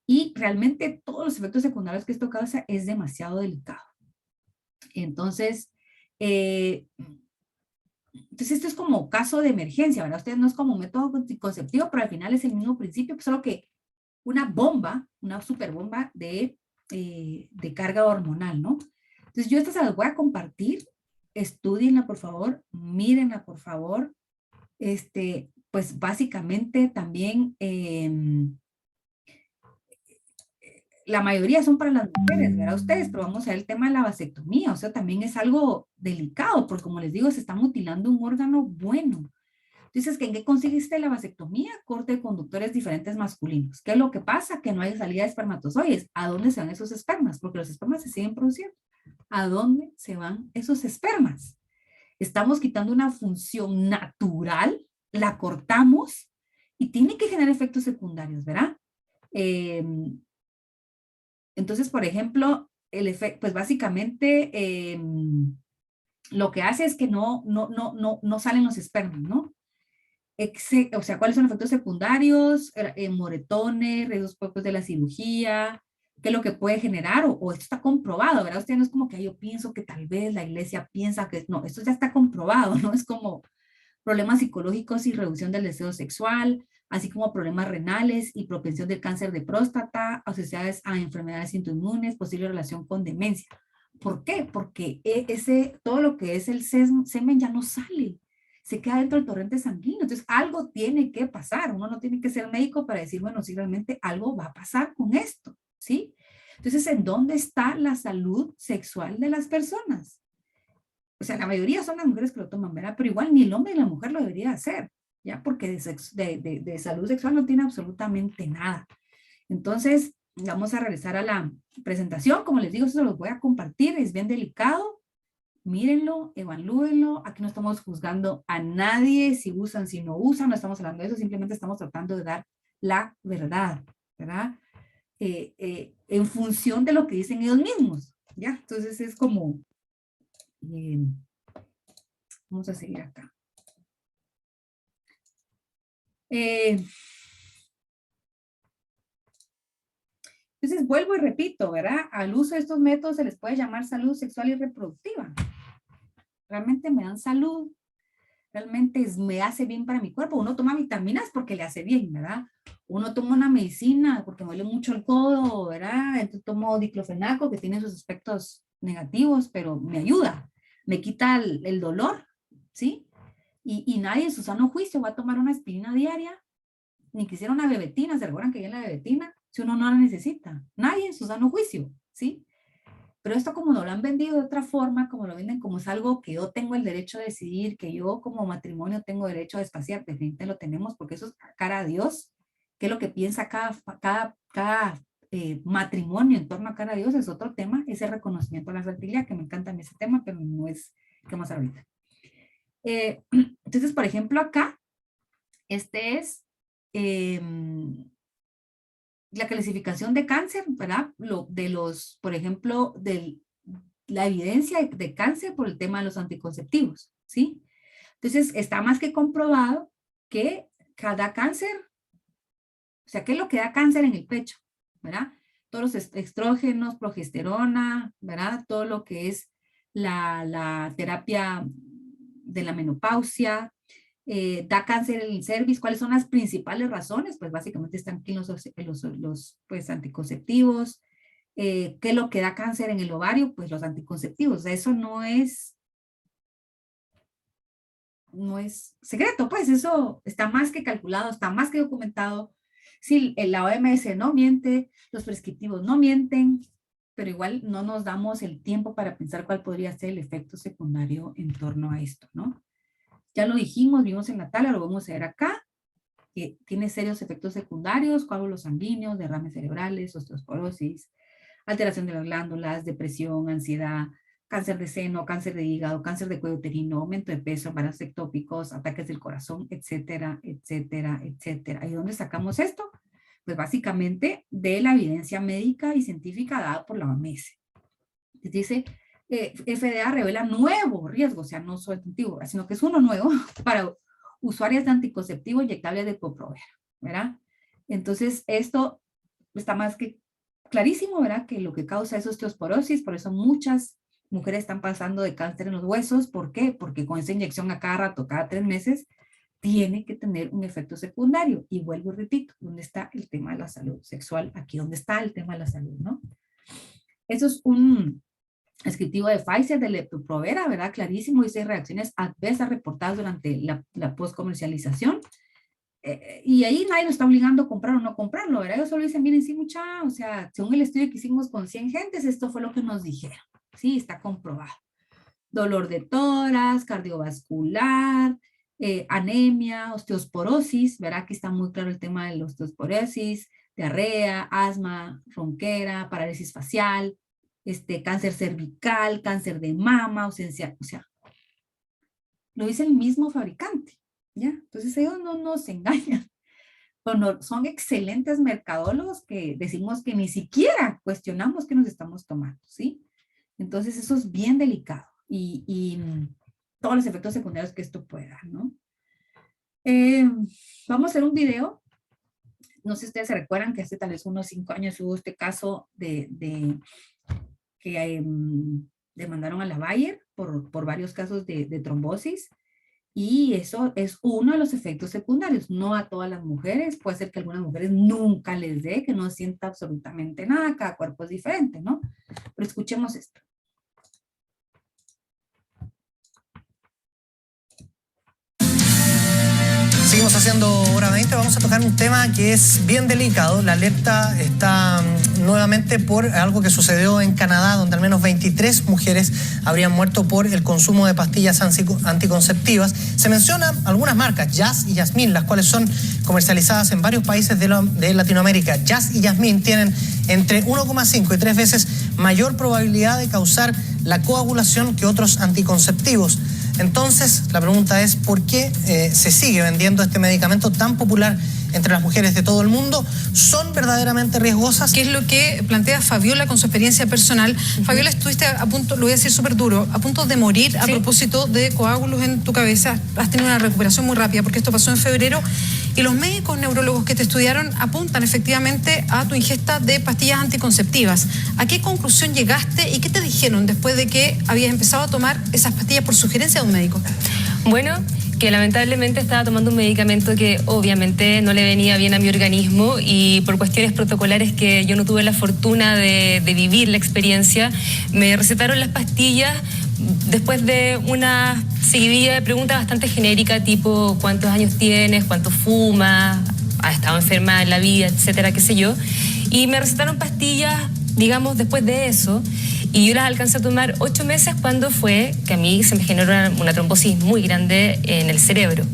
Y realmente todos los efectos secundarios que esto causa es demasiado delicado. Entonces, esto es como caso de emergencia, ¿verdad? Ustedes no es como un método anticonceptivo, pero al final es el mismo principio, solo que una bomba, una super bomba de carga hormonal, ¿no? Entonces yo estas se las voy a compartir, estudienla por favor, mírenla por favor, pues básicamente también la mayoría son para las mujeres, ¿verdad? Ustedes, pero vamos a ver el tema de la vasectomía, o sea, también es algo delicado, porque como les digo, se está mutilando un órgano bueno. Entonces, ¿en qué consiste la vasectomía? Corte de conductores diferentes masculinos. ¿Qué es lo que pasa? Que no hay salida de espermatozoides. ¿A dónde se van esos espermas? Porque los espermas se siguen produciendo. ¿A dónde se van esos espermas? Estamos quitando una función natural, la cortamos y tiene que generar efectos secundarios, ¿verdad? Entonces, por ejemplo, el efecto, pues básicamente lo que hace es que no salen los espermas, ¿no? O sea, ¿cuáles son los efectos secundarios? Moretones, riesgos propios de la cirugía, qué es lo que puede generar, o esto está comprobado, ¿verdad? Usted no es como que yo pienso que tal vez la iglesia piensa que, no, esto ya está comprobado, ¿no? Es como problemas psicológicos y reducción del deseo sexual, así como problemas renales y propensión del cáncer de próstata, asociadas a enfermedades autoinmunes, posible relación con demencia. ¿Por qué? Porque todo lo que es el semen ya no sale, se queda dentro del torrente sanguíneo. Entonces, algo tiene que pasar. Uno no tiene que ser médico para decir, bueno, si realmente algo va a pasar con esto, ¿sí? Entonces, ¿en dónde está la salud sexual de las personas? O sea, la mayoría son las mujeres que lo toman, ¿verdad? Pero igual ni el hombre ni la mujer lo debería hacer, ¿ya? Porque de salud sexual no tiene absolutamente nada. Entonces, vamos a regresar a la presentación. Como les digo, eso se los voy a compartir. Es bien delicado. Mírenlo, evalúenlo. Aquí no estamos juzgando a nadie, si usan, si no usan, no estamos hablando de eso, simplemente estamos tratando de dar la verdad, ¿verdad? En función de lo que dicen ellos mismos, ¿ya? Entonces es como, vamos a seguir acá. Entonces vuelvo y repito, ¿verdad? Al uso de estos métodos se les puede llamar salud sexual y reproductiva. Realmente me dan salud, realmente me hace bien para mi cuerpo. Uno toma vitaminas porque le hace bien, ¿verdad? Uno toma una medicina porque me duele mucho el codo, ¿verdad? Entonces tomo diclofenaco que tiene sus aspectos negativos, pero me ayuda, me quita el dolor, ¿sí? Y nadie en su sano juicio va a tomar una aspirina diaria, ni quisiera una bebetina, ¿se recuerdan que hay en la bebetina? Si uno no la necesita, nadie en su sano juicio, ¿sí? Pero esto como no lo han vendido de otra forma, como lo venden como es algo que yo tengo el derecho de decidir, que yo como matrimonio tengo derecho a espaciar, definitivamente lo tenemos porque eso es cara a Dios, que es lo que piensa cada matrimonio en torno a cara a Dios, es otro tema, es el reconocimiento de la fertilidad, que me encanta a mí ese tema, pero no es que más ahorita. Entonces, por ejemplo, acá, este es la clasificación de cáncer, ¿verdad? Por ejemplo, de la evidencia de cáncer por el tema de los anticonceptivos, ¿sí? Entonces, está más que comprobado que cada cáncer, o sea, ¿qué es lo que da cáncer en el pecho? ¿Verdad? Todos los estrógenos, progesterona, ¿verdad? Todo lo que es la terapia de la menopausia, da cáncer en el cervix. ¿Cuáles son las principales razones? Pues básicamente están aquí los pues, anticonceptivos. ¿Qué es lo que da cáncer en el ovario? Pues los anticonceptivos. O sea, eso no es secreto, pues eso está más que calculado, está más que documentado. Sí, la OMS no miente, los prescriptivos no mienten, pero igual no nos damos el tiempo para pensar cuál podría ser el efecto secundario en torno a esto, ¿no? Ya lo dijimos, vimos en la tabla, lo vamos a ver acá, que tiene serios efectos secundarios, coágulos sanguíneos, derrames cerebrales, osteoporosis, alteración de las glándulas, depresión, ansiedad, cáncer de seno, cáncer de hígado, cáncer de cuello uterino, aumento de peso, embarazos ectópicos, ataques del corazón, etcétera, etcétera, etcétera. ¿Y dónde sacamos esto? Pues básicamente de la evidencia médica y científica dada por la OMS. Dice, FDA revela nuevo riesgo, o sea, no solo antiguo, sino que es uno nuevo para usuarias de anticonceptivo inyectable de Depo-Provera, ¿verdad? Entonces, esto está más que clarísimo, ¿verdad? Que lo que causa es osteoporosis, por eso muchas mujeres están pasando de cáncer en los huesos. ¿Por qué? Porque con esa inyección a cada rato, cada 3 meses, tiene que tener un efecto secundario. Y vuelvo y repito, ¿dónde está el tema de la salud sexual? Aquí, ¿dónde está el tema de la salud, no? Eso es un descriptivo de Pfizer, de Leptovera, ¿verdad? Clarísimo, dice reacciones adversas reportadas durante la postcomercialización. Y ahí nadie lo está obligando a comprar o no comprarlo, ¿verdad? Ellos solo dicen, miren, sí, mucha, o sea, según el estudio que hicimos con 100 gentes, esto fue lo que nos dijeron. Sí, está comprobado. Dolor de tórax, cardiovascular, anemia, osteosporosis, ¿verdad? Aquí está muy claro el tema de la osteosporosis, diarrea, asma, ronquera, parálisis facial, cáncer cervical, cáncer de mama, ausencia, o sea, lo dice el mismo fabricante, ¿ya? Entonces ellos no nos engañan. No, son excelentes mercadólogos que decimos que ni siquiera cuestionamos qué nos estamos tomando, ¿sí? Entonces eso es bien delicado y todos los efectos secundarios que esto puede dar, ¿no? Vamos a hacer un video. No sé si ustedes se recuerdan que hace tal vez unos 5 años hubo este caso que demandaron a la Bayer por varios casos de trombosis. Y eso es uno de los efectos secundarios. No a todas las mujeres, puede ser que a algunas mujeres nunca les dé, que no sienta absolutamente nada, cada cuerpo es diferente, ¿no? Pero escuchemos esto. Seguimos haciendo Hora 20, vamos a tocar un tema que es bien delicado. La alerta está nuevamente por algo que sucedió en Canadá, donde al menos 23 mujeres habrían muerto por el consumo de pastillas anticonceptivas. Se mencionan algunas marcas, Jazz y Yasmin, las cuales son comercializadas en varios países de Latinoamérica. Jazz y Yasmin tienen entre 1,5 y 3 veces mayor probabilidad de causar la coagulación que otros anticonceptivos. Entonces, la pregunta es, ¿por qué se sigue vendiendo este medicamento tan popular entre las mujeres de todo el mundo? ¿Son verdaderamente riesgosas? ¿Qué es lo que plantea Fabiola con su experiencia personal? Fabiola, estuviste a punto, lo voy a decir súper duro, a punto de morir a propósito de coágulos en tu cabeza. Has tenido una recuperación muy rápida porque esto pasó en febrero y los médicos neurólogos que te estudiaron apuntan efectivamente a tu ingesta de pastillas anticonceptivas. ¿A qué conclusión llegaste y qué te dijeron después de que habías empezado a tomar esas pastillas por sugerencia de un médico? Bueno, que lamentablemente estaba tomando un medicamento que obviamente no le venía bien a mi organismo y por cuestiones protocolares que yo no tuve la fortuna de vivir la experiencia, me recetaron las pastillas después de una seguidilla de preguntas bastante genérica, tipo cuántos años tienes, cuánto fumas, has estado enferma en la vida, etcétera, qué sé yo. Y me recetaron pastillas, digamos, después de eso. Y yo las alcancé a tomar 8 meses cuando fue que a mí se me generó una trombosis muy grande en el cerebro.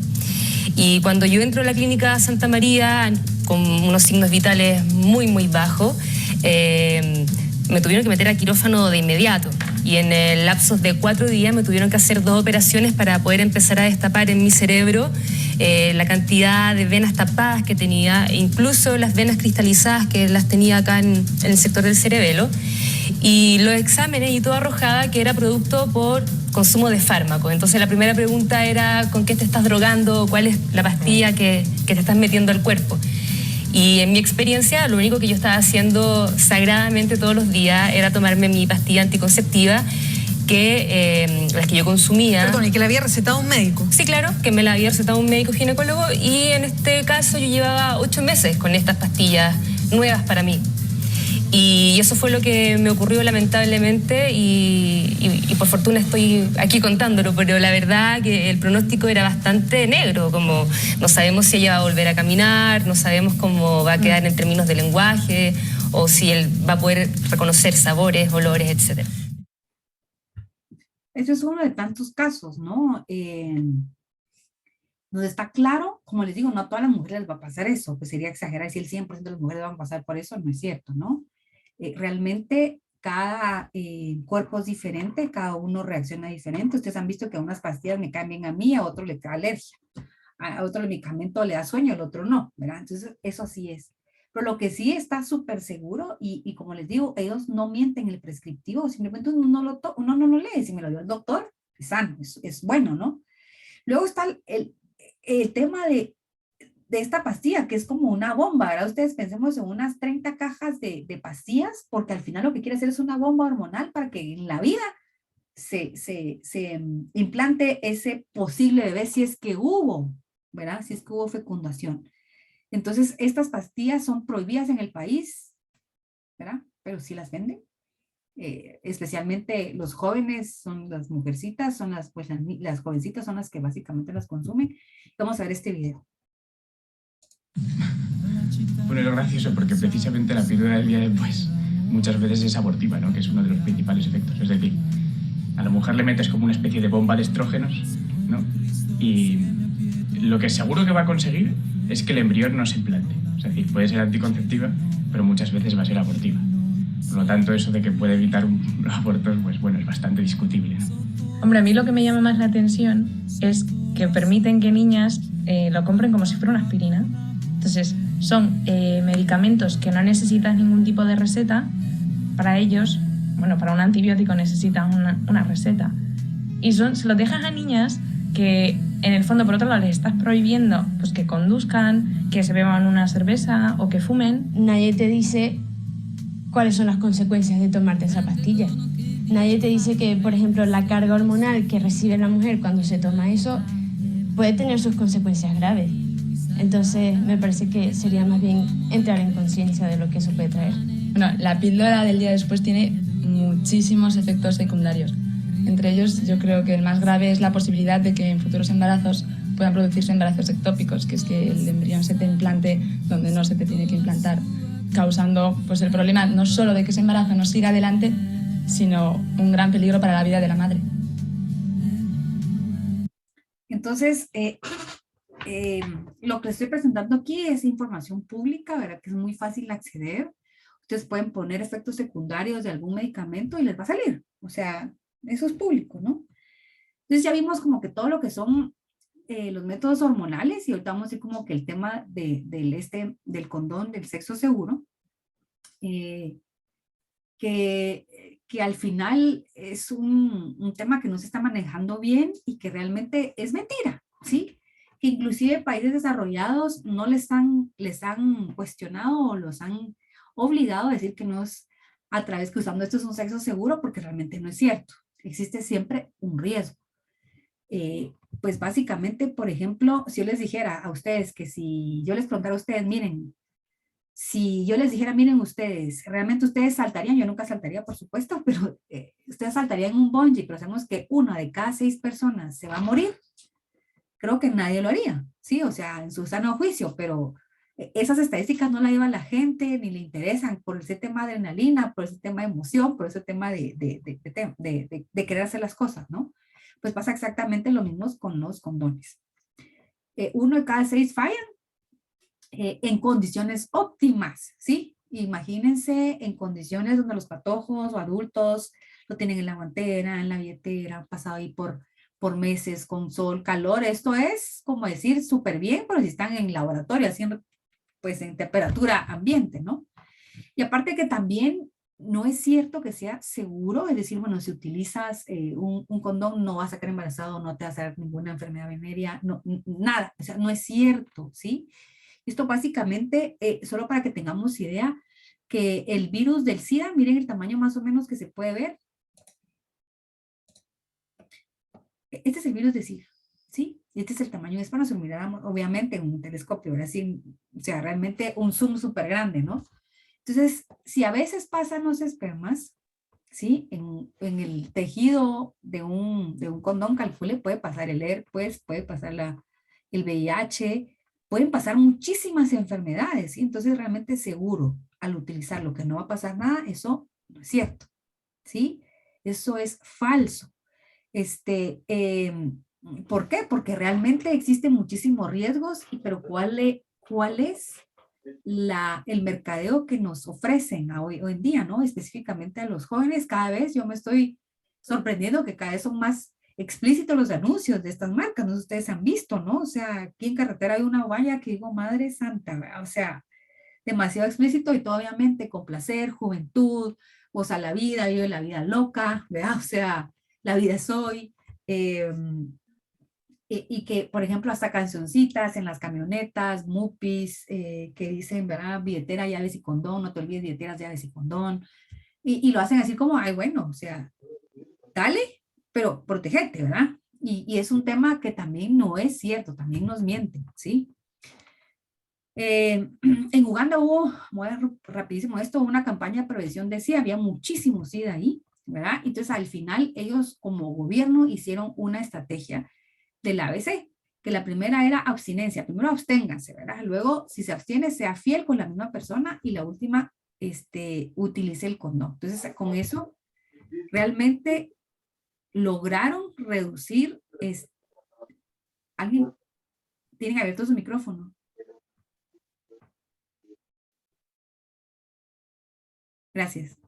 Y cuando yo entro a la clínica Santa María con unos signos vitales muy, muy bajos, me tuvieron que meter a quirófano de inmediato. Y en el lapso de 4 días me tuvieron que hacer 2 operaciones para poder empezar a destapar en mi cerebro la cantidad de venas tapadas que tenía, incluso las venas cristalizadas que las tenía acá en el sector del cerebelo. Y los exámenes y todo arrojaba que era producto por consumo de fármacos. Entonces la primera pregunta era ¿con qué te estás drogando? ¿Cuál es la pastilla que te estás metiendo al cuerpo? Y en mi experiencia, lo único que yo estaba haciendo sagradamente todos los días era tomarme mi pastilla anticonceptiva, las que yo consumía. Perdón, y que le había recetado un médico. Sí, claro, que me la había recetado un médico ginecólogo y en este caso yo llevaba 8 meses con estas pastillas nuevas para mí. Y eso fue lo que me ocurrió lamentablemente y por fortuna estoy aquí contándolo, pero la verdad que el pronóstico era bastante negro, como no sabemos si ella va a volver a caminar, no sabemos cómo va a quedar en términos de lenguaje o si él va a poder reconocer sabores, olores, etc. Eso es uno de tantos casos, ¿no? Nos está claro, como les digo, no a todas las mujeres les va a pasar eso, pues sería exagerar si el 100% de las mujeres van a pasar por eso, no es cierto, ¿no? Realmente cada cuerpo es diferente, cada uno reacciona diferente. Ustedes han visto que a unas pastillas me caen bien a mí, a otro le da alergia, a otro el medicamento le da sueño, al otro no, ¿verdad? Entonces eso así es. Pero lo que sí está súper seguro, y como les digo, ellos no mienten el prescriptivo, simplemente uno no lo lee, si me lo dio el doctor, es sano, es bueno, ¿no? Luego está el tema de esta pastilla, que es como una bomba, ¿verdad? Ustedes pensemos en unas 30 cajas de pastillas, porque al final lo que quiere hacer es una bomba hormonal para que en la vida se implante ese posible bebé si es que hubo, ¿verdad? Si es que hubo fecundación. Entonces, estas pastillas son prohibidas en el país, ¿verdad? Pero sí las venden. Especialmente los jóvenes, son las mujercitas, son pues las jovencitas son las que básicamente las consumen. Vamos a ver este video. Bueno, es gracioso porque precisamente la píldora del día después muchas veces es abortiva, ¿no? Que es uno de los principales efectos. Es decir, a la mujer le metes como una especie de bomba de estrógenos, ¿no? Y lo que seguro que va a conseguir es que el embrión no se implante. Es decir, puede ser anticonceptiva, pero muchas veces va a ser abortiva. Por lo tanto, eso de que puede evitar un aborto, pues bueno, es bastante discutible, ¿no? Hombre, a mí lo que me llama más la atención es que permiten que niñas lo compren como si fuera una aspirina. Entonces, son medicamentos que no necesitan ningún tipo de receta. Para ellos, bueno, para un antibiótico necesitan una receta. Y se los dejas a niñas que, en el fondo, por otro lado, les estás prohibiendo pues, que conduzcan, que se beban una cerveza o que fumen. Nadie te dice cuáles son las consecuencias de tomarte esa pastilla. Nadie te dice que, por ejemplo, la carga hormonal que recibe la mujer cuando se toma eso puede tener sus consecuencias graves. Entonces, me parece que sería más bien entrar en conciencia de lo que eso puede traer. Bueno, la píldora del día después tiene muchísimos efectos secundarios. Entre ellos, yo creo que el más grave es la posibilidad de que en futuros embarazos puedan producirse embarazos ectópicos, que es que el embrión se te implante donde no se te tiene que implantar, causando pues, el problema no solo de que ese embarazo no siga adelante, sino un gran peligro para la vida de la madre. Entonces, lo que estoy presentando aquí es información pública, ¿verdad? Que es muy fácil acceder. Ustedes pueden poner efectos secundarios de algún medicamento y les va a salir. O sea, eso es público, ¿no? Entonces ya vimos como que todo lo que son los métodos hormonales y ahorita vamos a ir como que el tema del condón, del sexo seguro, que al final es un tema que no se está manejando bien y que realmente es mentira, ¿sí? Que inclusive países desarrollados no les han cuestionado o los han obligado a decir que no es a través que usando esto es un sexo seguro, porque realmente no es cierto. Existe siempre un riesgo. Pues básicamente, por ejemplo, si yo les dijera a ustedes que si yo les preguntara a ustedes, miren, si yo les dijera, miren ustedes, realmente ustedes saltarían, yo nunca saltaría, por supuesto, pero ustedes saltarían un bungee, pero sabemos que 1 de cada 6 personas se va a morir. Creo que nadie lo haría, ¿sí? O sea, en su sano juicio, pero esas estadísticas no las lleva la gente, ni le interesan por ese tema de adrenalina, por ese tema de emoción, por ese tema de querer hacer las cosas, ¿no? Pues pasa exactamente lo mismo con los condones. 1 de cada 6 fallan en condiciones óptimas, ¿sí? Imagínense en condiciones donde los patojos o adultos lo tienen en la guantera, en la billetera, han pasado ahí por meses con sol, calor. Esto es como decir súper bien, pero si están en laboratorio, haciendo pues en temperatura ambiente, ¿no? Y aparte que también no es cierto que sea seguro, es decir, bueno, si utilizas un condón no vas a quedar embarazado, no te vas a dar ninguna enfermedad venérea, no, nada, o sea, no es cierto, ¿sí? Esto básicamente, solo para que tengamos idea, que el virus del SIDA, miren el tamaño más o menos que se puede ver. Este es el virus del SIDA, ¿sí? Y este es el tamaño, es para mirar obviamente en un telescopio, ahora sí, o sea, realmente un zoom súper grande, ¿no? Entonces, si a veces pasan los espermas, ¿sí? En el tejido de un condón, calcule, puede pasar el herpes, puede pasar el VIH, pueden pasar muchísimas enfermedades, ¿sí? Entonces, realmente seguro al utilizarlo, que no va a pasar nada, eso no es cierto, ¿sí? Eso es falso. ¿Por qué? Porque realmente existen muchísimos riesgos, pero ¿cuál es el mercadeo que nos ofrecen hoy en día, ¿no? Específicamente a los jóvenes, cada vez yo me estoy sorprendiendo que cada vez son más explícitos los anuncios de estas marcas, no sé si ustedes han visto, ¿no? O sea, aquí en carretera hay una valla que digo, Madre Santa, ¿verdad? O sea, demasiado explícito y todo obviamente con placer, juventud, goza la vida, vive la vida loca, ¿verdad? O sea, la vida es hoy, y que, por ejemplo, hasta cancioncitas en las camionetas, mupis, que dicen, ¿verdad? Billetera, llaves y condón, no te olvides billeteras, llaves y condón, y lo hacen así como, ay, bueno, o sea, dale, pero protegete, ¿verdad? Y es un tema que también no es cierto, también nos mienten, ¿sí? En Uganda hubo, voy a rapidísimo esto, una campaña de prevención de SIDA, había muchísimo SIDA ahí, ¿verdad? Entonces al final ellos como gobierno hicieron una estrategia del ABC, que la primera era abstinencia, primero absténganse, ¿verdad? Luego si se abstiene sea fiel con la misma persona y la última, utilice el condón. Entonces con eso realmente lograron reducir, ¿alguien tiene abierto su micrófono? Gracias.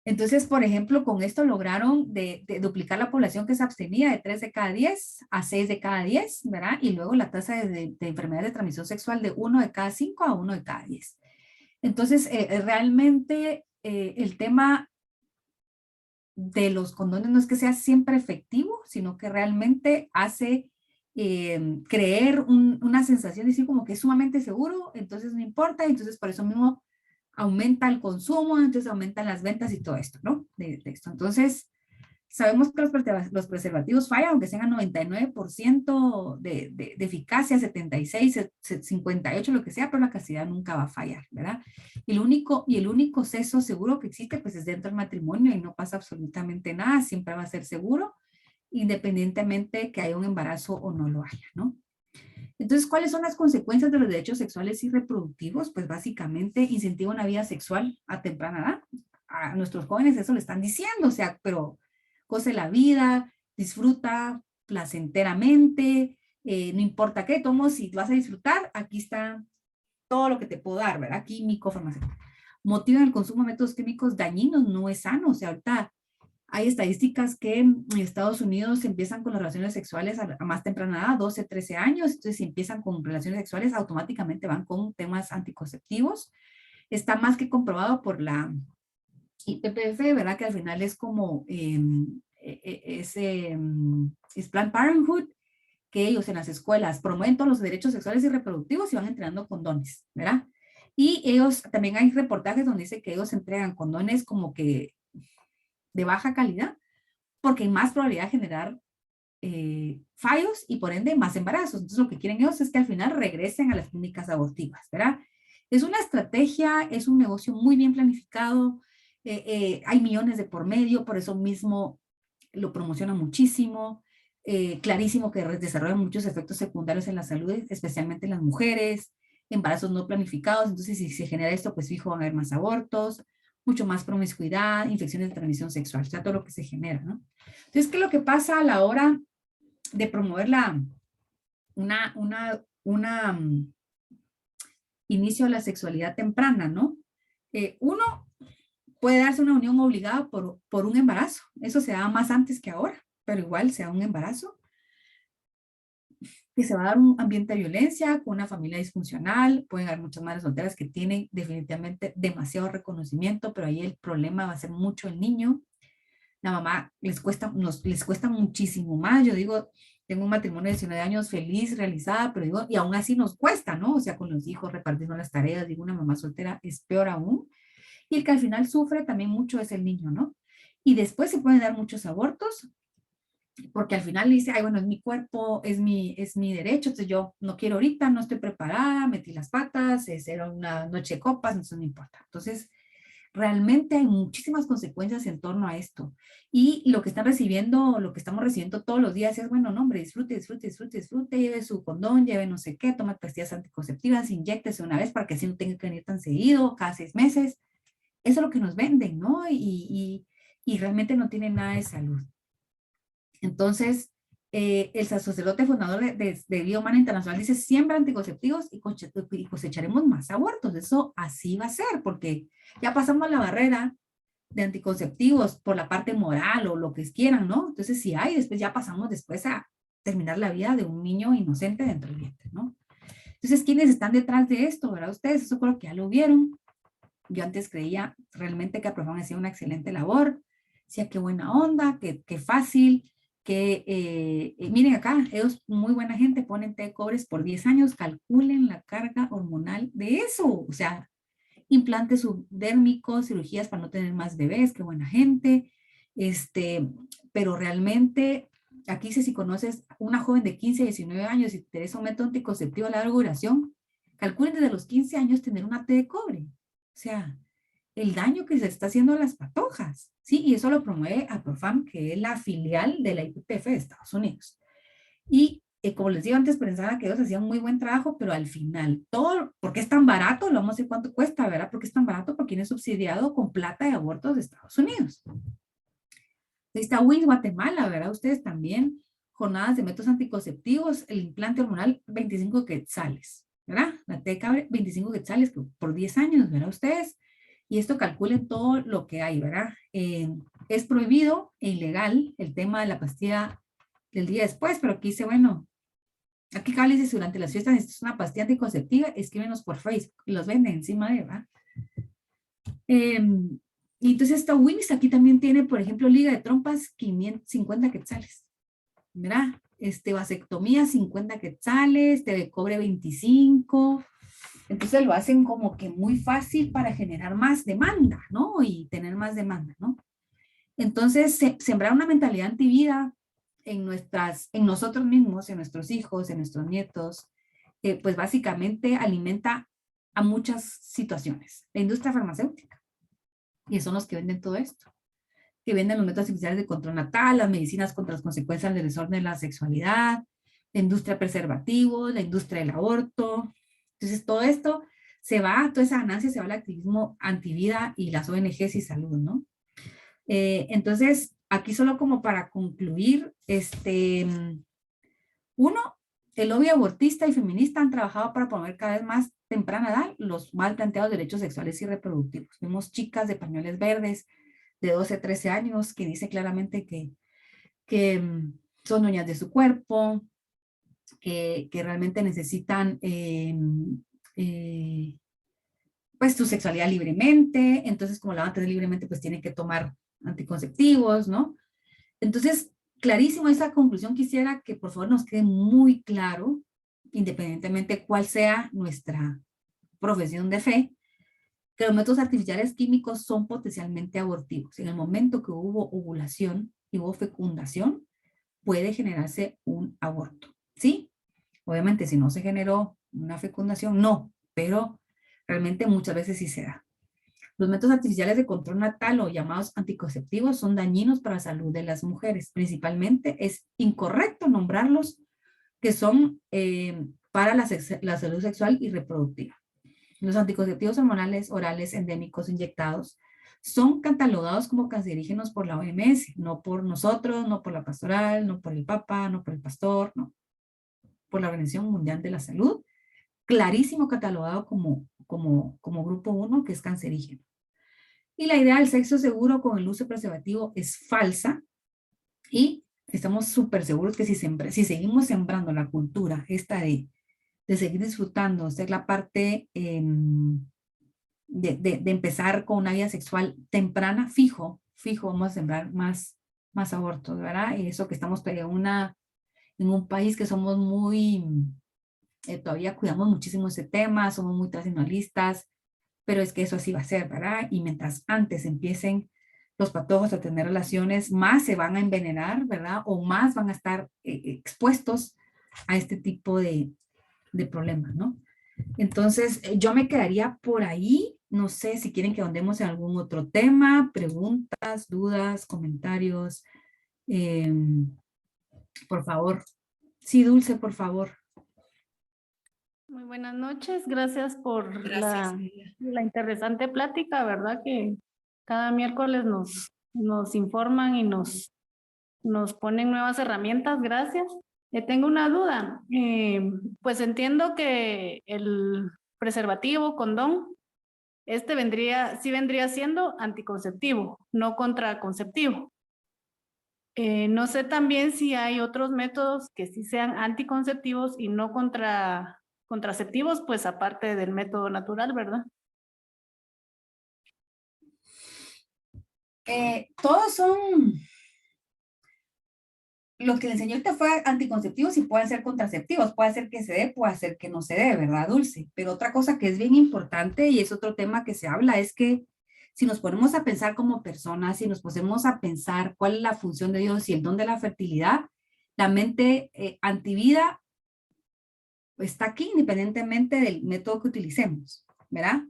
Entonces, por ejemplo, con esto lograron de duplicar la población que se abstenía de 3 de cada 10 a 6 de cada 10, ¿verdad? Y luego la tasa de enfermedades de transmisión sexual de 1 de cada 5 a 1 de cada 10. Entonces, realmente el tema de los condones no es que sea siempre efectivo, sino que realmente hace creer una sensación de decir como que es sumamente seguro, entonces no importa, entonces por eso mismo aumenta el consumo, entonces aumentan las ventas y todo esto, ¿no? De esto. Entonces, sabemos que los preservativos fallan, aunque sean 99% de eficacia, 76, 58, lo que sea, pero la castidad nunca va a fallar, ¿verdad? Y el único sexo seguro que existe, pues es dentro del matrimonio y no pasa absolutamente nada, siempre va a ser seguro, independientemente que haya un embarazo o no lo haya, ¿no? Entonces, ¿cuáles son las consecuencias de los derechos sexuales y reproductivos? Pues básicamente incentiva una vida sexual a temprana edad. A nuestros jóvenes eso le están diciendo, o sea, pero goce la vida, disfruta placenteramente, no importa qué, tomo, si vas a disfrutar, aquí está todo lo que te puedo dar, ¿verdad? Químico, farmacéutico. Motivan el consumo de métodos químicos dañinos, no es sano, o sea, ahorita hay estadísticas que en Estados Unidos empiezan con las relaciones sexuales a más temprana edad, 12, 13 años, entonces si empiezan con relaciones sexuales, automáticamente van con temas anticonceptivos. Está más que comprobado por la IPPF, ¿verdad? Que al final es como, es Planned Parenthood, que ellos en las escuelas promueven todos los derechos sexuales y reproductivos y van entregando condones, ¿verdad? Y ellos, también hay reportajes donde dice que ellos entregan condones como que de baja calidad, porque hay más probabilidad de generar fallos y por ende más embarazos. Entonces lo que quieren ellos es que al final regresen a las clínicas abortivas, ¿verdad? Es una estrategia, es un negocio muy bien planificado, hay millones de por medio, por eso mismo lo promociona muchísimo, clarísimo que desarrolla muchos efectos secundarios en la salud, especialmente en las mujeres, embarazos no planificados, entonces si se genera esto, pues fijo van a haber más abortos, mucho más promiscuidad, infecciones de transmisión sexual, o sea, todo lo que se genera, ¿no? Entonces, ¿qué es lo que pasa a la hora de promover inicio a la sexualidad temprana, ¿no? Uno puede darse una unión obligada por un embarazo, eso se da más antes que ahora, pero igual se da un embarazo, que se va a dar un ambiente de violencia, con una familia disfuncional, pueden haber muchas madres solteras que tienen definitivamente demasiado reconocimiento, pero ahí el problema va a ser mucho el niño, la mamá les cuesta muchísimo más, yo digo, tengo un matrimonio de 19 años feliz, realizada, pero digo, y aún así nos cuesta, ¿no? O sea, con los hijos repartiendo las tareas, digo, una mamá soltera es peor aún, y el que al final sufre también mucho es el niño, ¿no? Y después se pueden dar muchos abortos, porque al final dice, ay, bueno, es mi cuerpo, es mi derecho, entonces yo no quiero ahorita, no estoy preparada, metí las patas, era una noche de copas, entonces no importa. Entonces, realmente hay muchísimas consecuencias en torno a esto. Y lo que están recibiendo, lo que estamos recibiendo todos los días es, bueno, no, hombre, disfrute, lleve su condón, lleve no sé qué, toma pastillas anticonceptivas, inyéctese una vez para que así no tenga que venir tan seguido, cada 6 meses. Eso es lo que nos venden, ¿no? Y realmente no tiene nada de salud. Entonces, el sacerdote fundador de Vida Humana Internacional dice, siembra anticonceptivos y cosecharemos más abortos. Eso así va a ser, porque ya pasamos la barrera de anticonceptivos por la parte moral o lo que quieran, ¿no? Entonces, si hay, después ya pasamos después a terminar la vida de un niño inocente dentro del vientre, ¿no? Entonces, ¿quiénes están detrás de esto, verdad? Ustedes, eso creo que ya lo vieron. Yo antes creía realmente que Aprofam hacía una excelente labor, decía qué buena onda, qué fácil, que miren acá, ellos muy buena gente, ponen té de cobres por 10 años, calculen la carga hormonal de eso, o sea, implantes subdérmicos, cirugías para no tener más bebés, qué buena gente, Pero realmente, aquí dice, si conoces una joven de 15 a 19 años y te interesa un método anticonceptivo a larga duración, calculen desde los 15 años tener una T de cobre. O sea, el daño que se está haciendo a las patojas, ¿sí? Y eso lo promueve APROFAM, que es la filial de la IPPF de Estados Unidos. Y como les digo antes, pensaba que ellos hacían muy buen trabajo, pero al final, todo, ¿por qué es tan barato? Lo vamos a ver cuánto cuesta, ¿verdad? ¿Por qué es tan barato? Porque viene subsidiado con plata de abortos de Estados Unidos. Ahí está WINS Guatemala, ¿verdad? Ustedes también, jornadas de métodos anticonceptivos, el implante hormonal, 25 quetzales, ¿verdad? La T de cobre, 25 quetzales por 10 años, ¿verdad? Ustedes. Y esto calculen todo lo que hay, ¿verdad? Es prohibido e ilegal el tema de la pastilla del día después, pero aquí dice, bueno, aquí Cali dice, durante las fiestas es una pastilla anticonceptiva, escríbenos por Facebook y los venden encima de, ¿verdad? Y entonces esta WINS aquí también tiene, por ejemplo, liga de trompas, 550 quetzales, ¿verdad? Vasectomía, 50 quetzales, T de cobre, 25. Entonces lo hacen como que muy fácil para generar más demanda, ¿no? Y tener más demanda, ¿no? Entonces, sembrar una mentalidad antivida en nosotros mismos, en nuestros hijos, en nuestros nietos, pues básicamente alimenta a muchas situaciones. La industria farmacéutica, y son los que venden todo esto, que venden los métodos artificiales de control natal, las medicinas contra las consecuencias del desorden de la sexualidad, la industria de preservativos, la industria del aborto. Entonces todo esto toda esa ganancia se va al activismo antivida y las ONGs y salud, ¿no? Entonces, aquí solo como para concluir, uno, el lobby abortista y feminista han trabajado para promover cada vez más temprana edad los mal planteados derechos sexuales y reproductivos. Vemos chicas de pañuelos verdes de 12 a 13 años que dice claramente que son dueñas de su cuerpo, que realmente necesitan pues su sexualidad libremente, entonces como la van a tener libremente, pues tienen que tomar anticonceptivos, ¿no? Entonces, clarísimo esa conclusión, quisiera que por favor nos quede muy claro, independientemente cuál sea nuestra profesión de fe, que los métodos artificiales químicos son potencialmente abortivos. En el momento que hubo ovulación y hubo fecundación, puede generarse un aborto, ¿sí? Obviamente, si no se generó una fecundación, no, pero realmente muchas veces sí se da. Los métodos artificiales de control natal o llamados anticonceptivos son dañinos para la salud de las mujeres. Principalmente es incorrecto nombrarlos que son para la salud sexual y reproductiva. Los anticonceptivos hormonales orales endémicos inyectados son catalogados como cancerígenos por la OMS, no por nosotros, no por la pastoral, no por el Papa, no por el pastor, no, por la Organización Mundial de la Salud, clarísimo catalogado como grupo 1, que es cancerígeno. Y la idea del sexo seguro con el uso de preservativo es falsa, y estamos súper seguros que si seguimos sembrando la cultura esta de seguir disfrutando, ser la parte de empezar con una vida sexual temprana, fijo vamos a sembrar más abortos, ¿verdad? Y eso que estamos todavía en un país que somos muy, todavía cuidamos muchísimo ese tema, somos muy tradicionalistas, pero es que eso así va a ser, ¿verdad? Y mientras antes empiecen los patojos a tener relaciones, más se van a envenenar, ¿verdad? O más van a estar expuestos a este tipo de problemas, ¿no? Entonces, yo me quedaría por ahí. No sé si quieren que ahondemos en algún otro tema, preguntas, dudas, comentarios. Por favor. Sí, Dulce, por favor. Muy buenas noches, gracias por la interesante plática, ¿verdad? Que cada miércoles nos informan y nos ponen nuevas herramientas, gracias. Tengo una duda, pues entiendo que el preservativo, condón, sí vendría siendo anticonceptivo, no contraconceptivo. No sé también si hay otros métodos que sí sean anticonceptivos y no contraceptivos, pues aparte del método natural, ¿verdad? Todos son, lo que le enseñó ahorita fue anticonceptivos y pueden ser contraceptivos, puede ser que se dé, puede ser que no se dé, ¿verdad, Dulce? Pero otra cosa que es bien importante y es otro tema que se habla es que si nos ponemos a pensar como personas, si nos ponemos a pensar cuál es la función de Dios y el don de la fertilidad, la mente antivida está aquí independientemente del método que utilicemos, ¿verdad?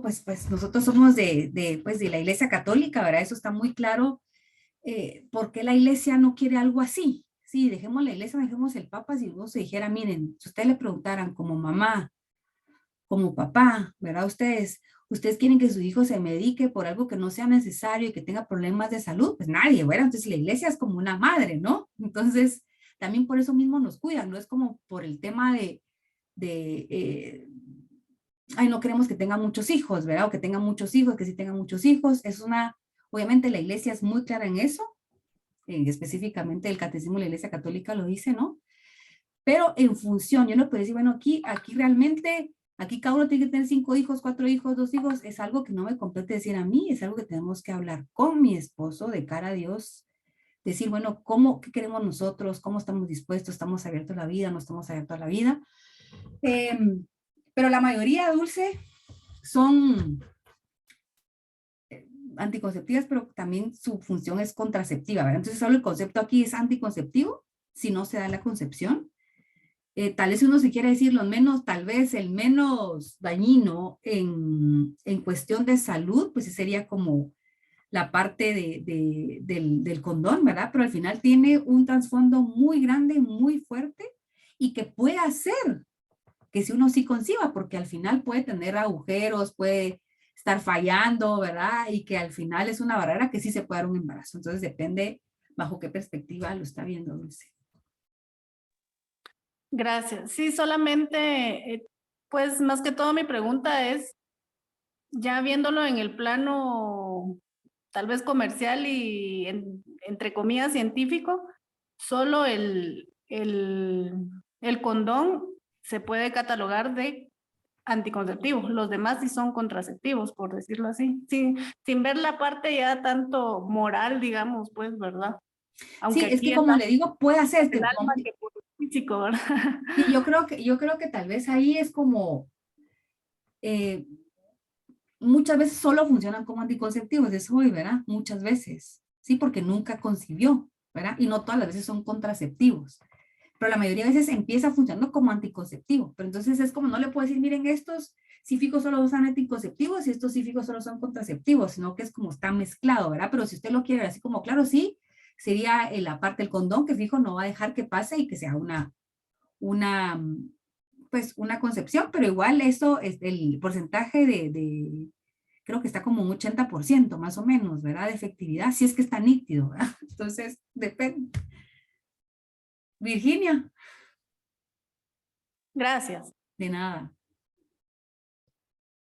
Pues nosotros somos de la Iglesia Católica, ¿verdad? Eso está muy claro. ¿Por qué la Iglesia no quiere algo así? Sí, dejemos la Iglesia, dejemos el Papa, si uno se dijera, miren, si ustedes le preguntaran como mamá, como papá, ¿verdad? Ustedes quieren que su hijo se medique por algo que no sea necesario y que tenga problemas de salud, pues nadie, ¿verdad? Entonces la Iglesia es como una madre, ¿no? Entonces, también por eso mismo nos cuidan, no es como por el tema ay, no queremos que tenga muchos hijos, ¿verdad? O que tenga muchos hijos, que sí tenga muchos hijos. Obviamente la Iglesia es muy clara en eso, específicamente el Catecismo de la Iglesia Católica lo dice, ¿no? Pero en función, yo no puedo decir, bueno, aquí realmente, aquí cada uno tiene que tener 5 hijos, 4 hijos, 2 hijos, es algo que no me compete decir a mí, es algo que tenemos que hablar con mi esposo de cara a Dios, decir, bueno, ¿qué queremos nosotros? ¿Cómo estamos dispuestos? ¿Estamos abiertos a la vida? ¿No estamos abiertos a la vida? Pero la mayoría, Dulce, son anticonceptivas, pero también su función es contraceptiva, ¿verdad? Entonces, solo el concepto aquí es anticonceptivo, si no se da la concepción. Tal vez uno se quiere decir tal vez el menos dañino en cuestión de salud, pues sería como la parte del condón, ¿verdad? Pero al final tiene un trasfondo muy grande, muy fuerte, y que puede hacer que si uno sí conciba, porque al final puede tener agujeros, puede estar fallando, ¿verdad? Y que al final es una barrera que sí se puede dar un embarazo. Entonces depende bajo qué perspectiva lo está viendo, Dulce. Gracias. Sí, solamente, pues más que todo mi pregunta es, ya viéndolo en el plano tal vez comercial y entre comillas científico, solo el condón se puede catalogar de anticonceptivo. Los demás sí son contraceptivos, por decirlo así. Sí, sin ver la parte ya tanto moral, digamos, pues, ¿verdad? Aunque sí, es que como le digo, puede hacer el alma que por el físico, ¿verdad? Sí, yo creo que tal vez ahí es como muchas veces solo funcionan como anticonceptivos, de eso hoy, ¿verdad? Muchas veces, sí, porque nunca concibió, ¿verdad? Y no todas las veces son contraceptivos, pero la mayoría de veces empieza funcionando como anticonceptivo, pero entonces es como no le puedo decir, miren, estos síficos solo usan anticonceptivos y estos síficos solo son contraceptivos, sino que es como está mezclado, ¿verdad? Pero si usted lo quiere ver así como claro, sí, sería la parte del condón que fijo no va a dejar que pase y que sea pues una concepción, pero igual eso es el porcentaje creo que está como un 80% más o menos, ¿verdad? De efectividad, si es que está nítido, ¿verdad? Entonces, depende. Virginia. Gracias. De nada.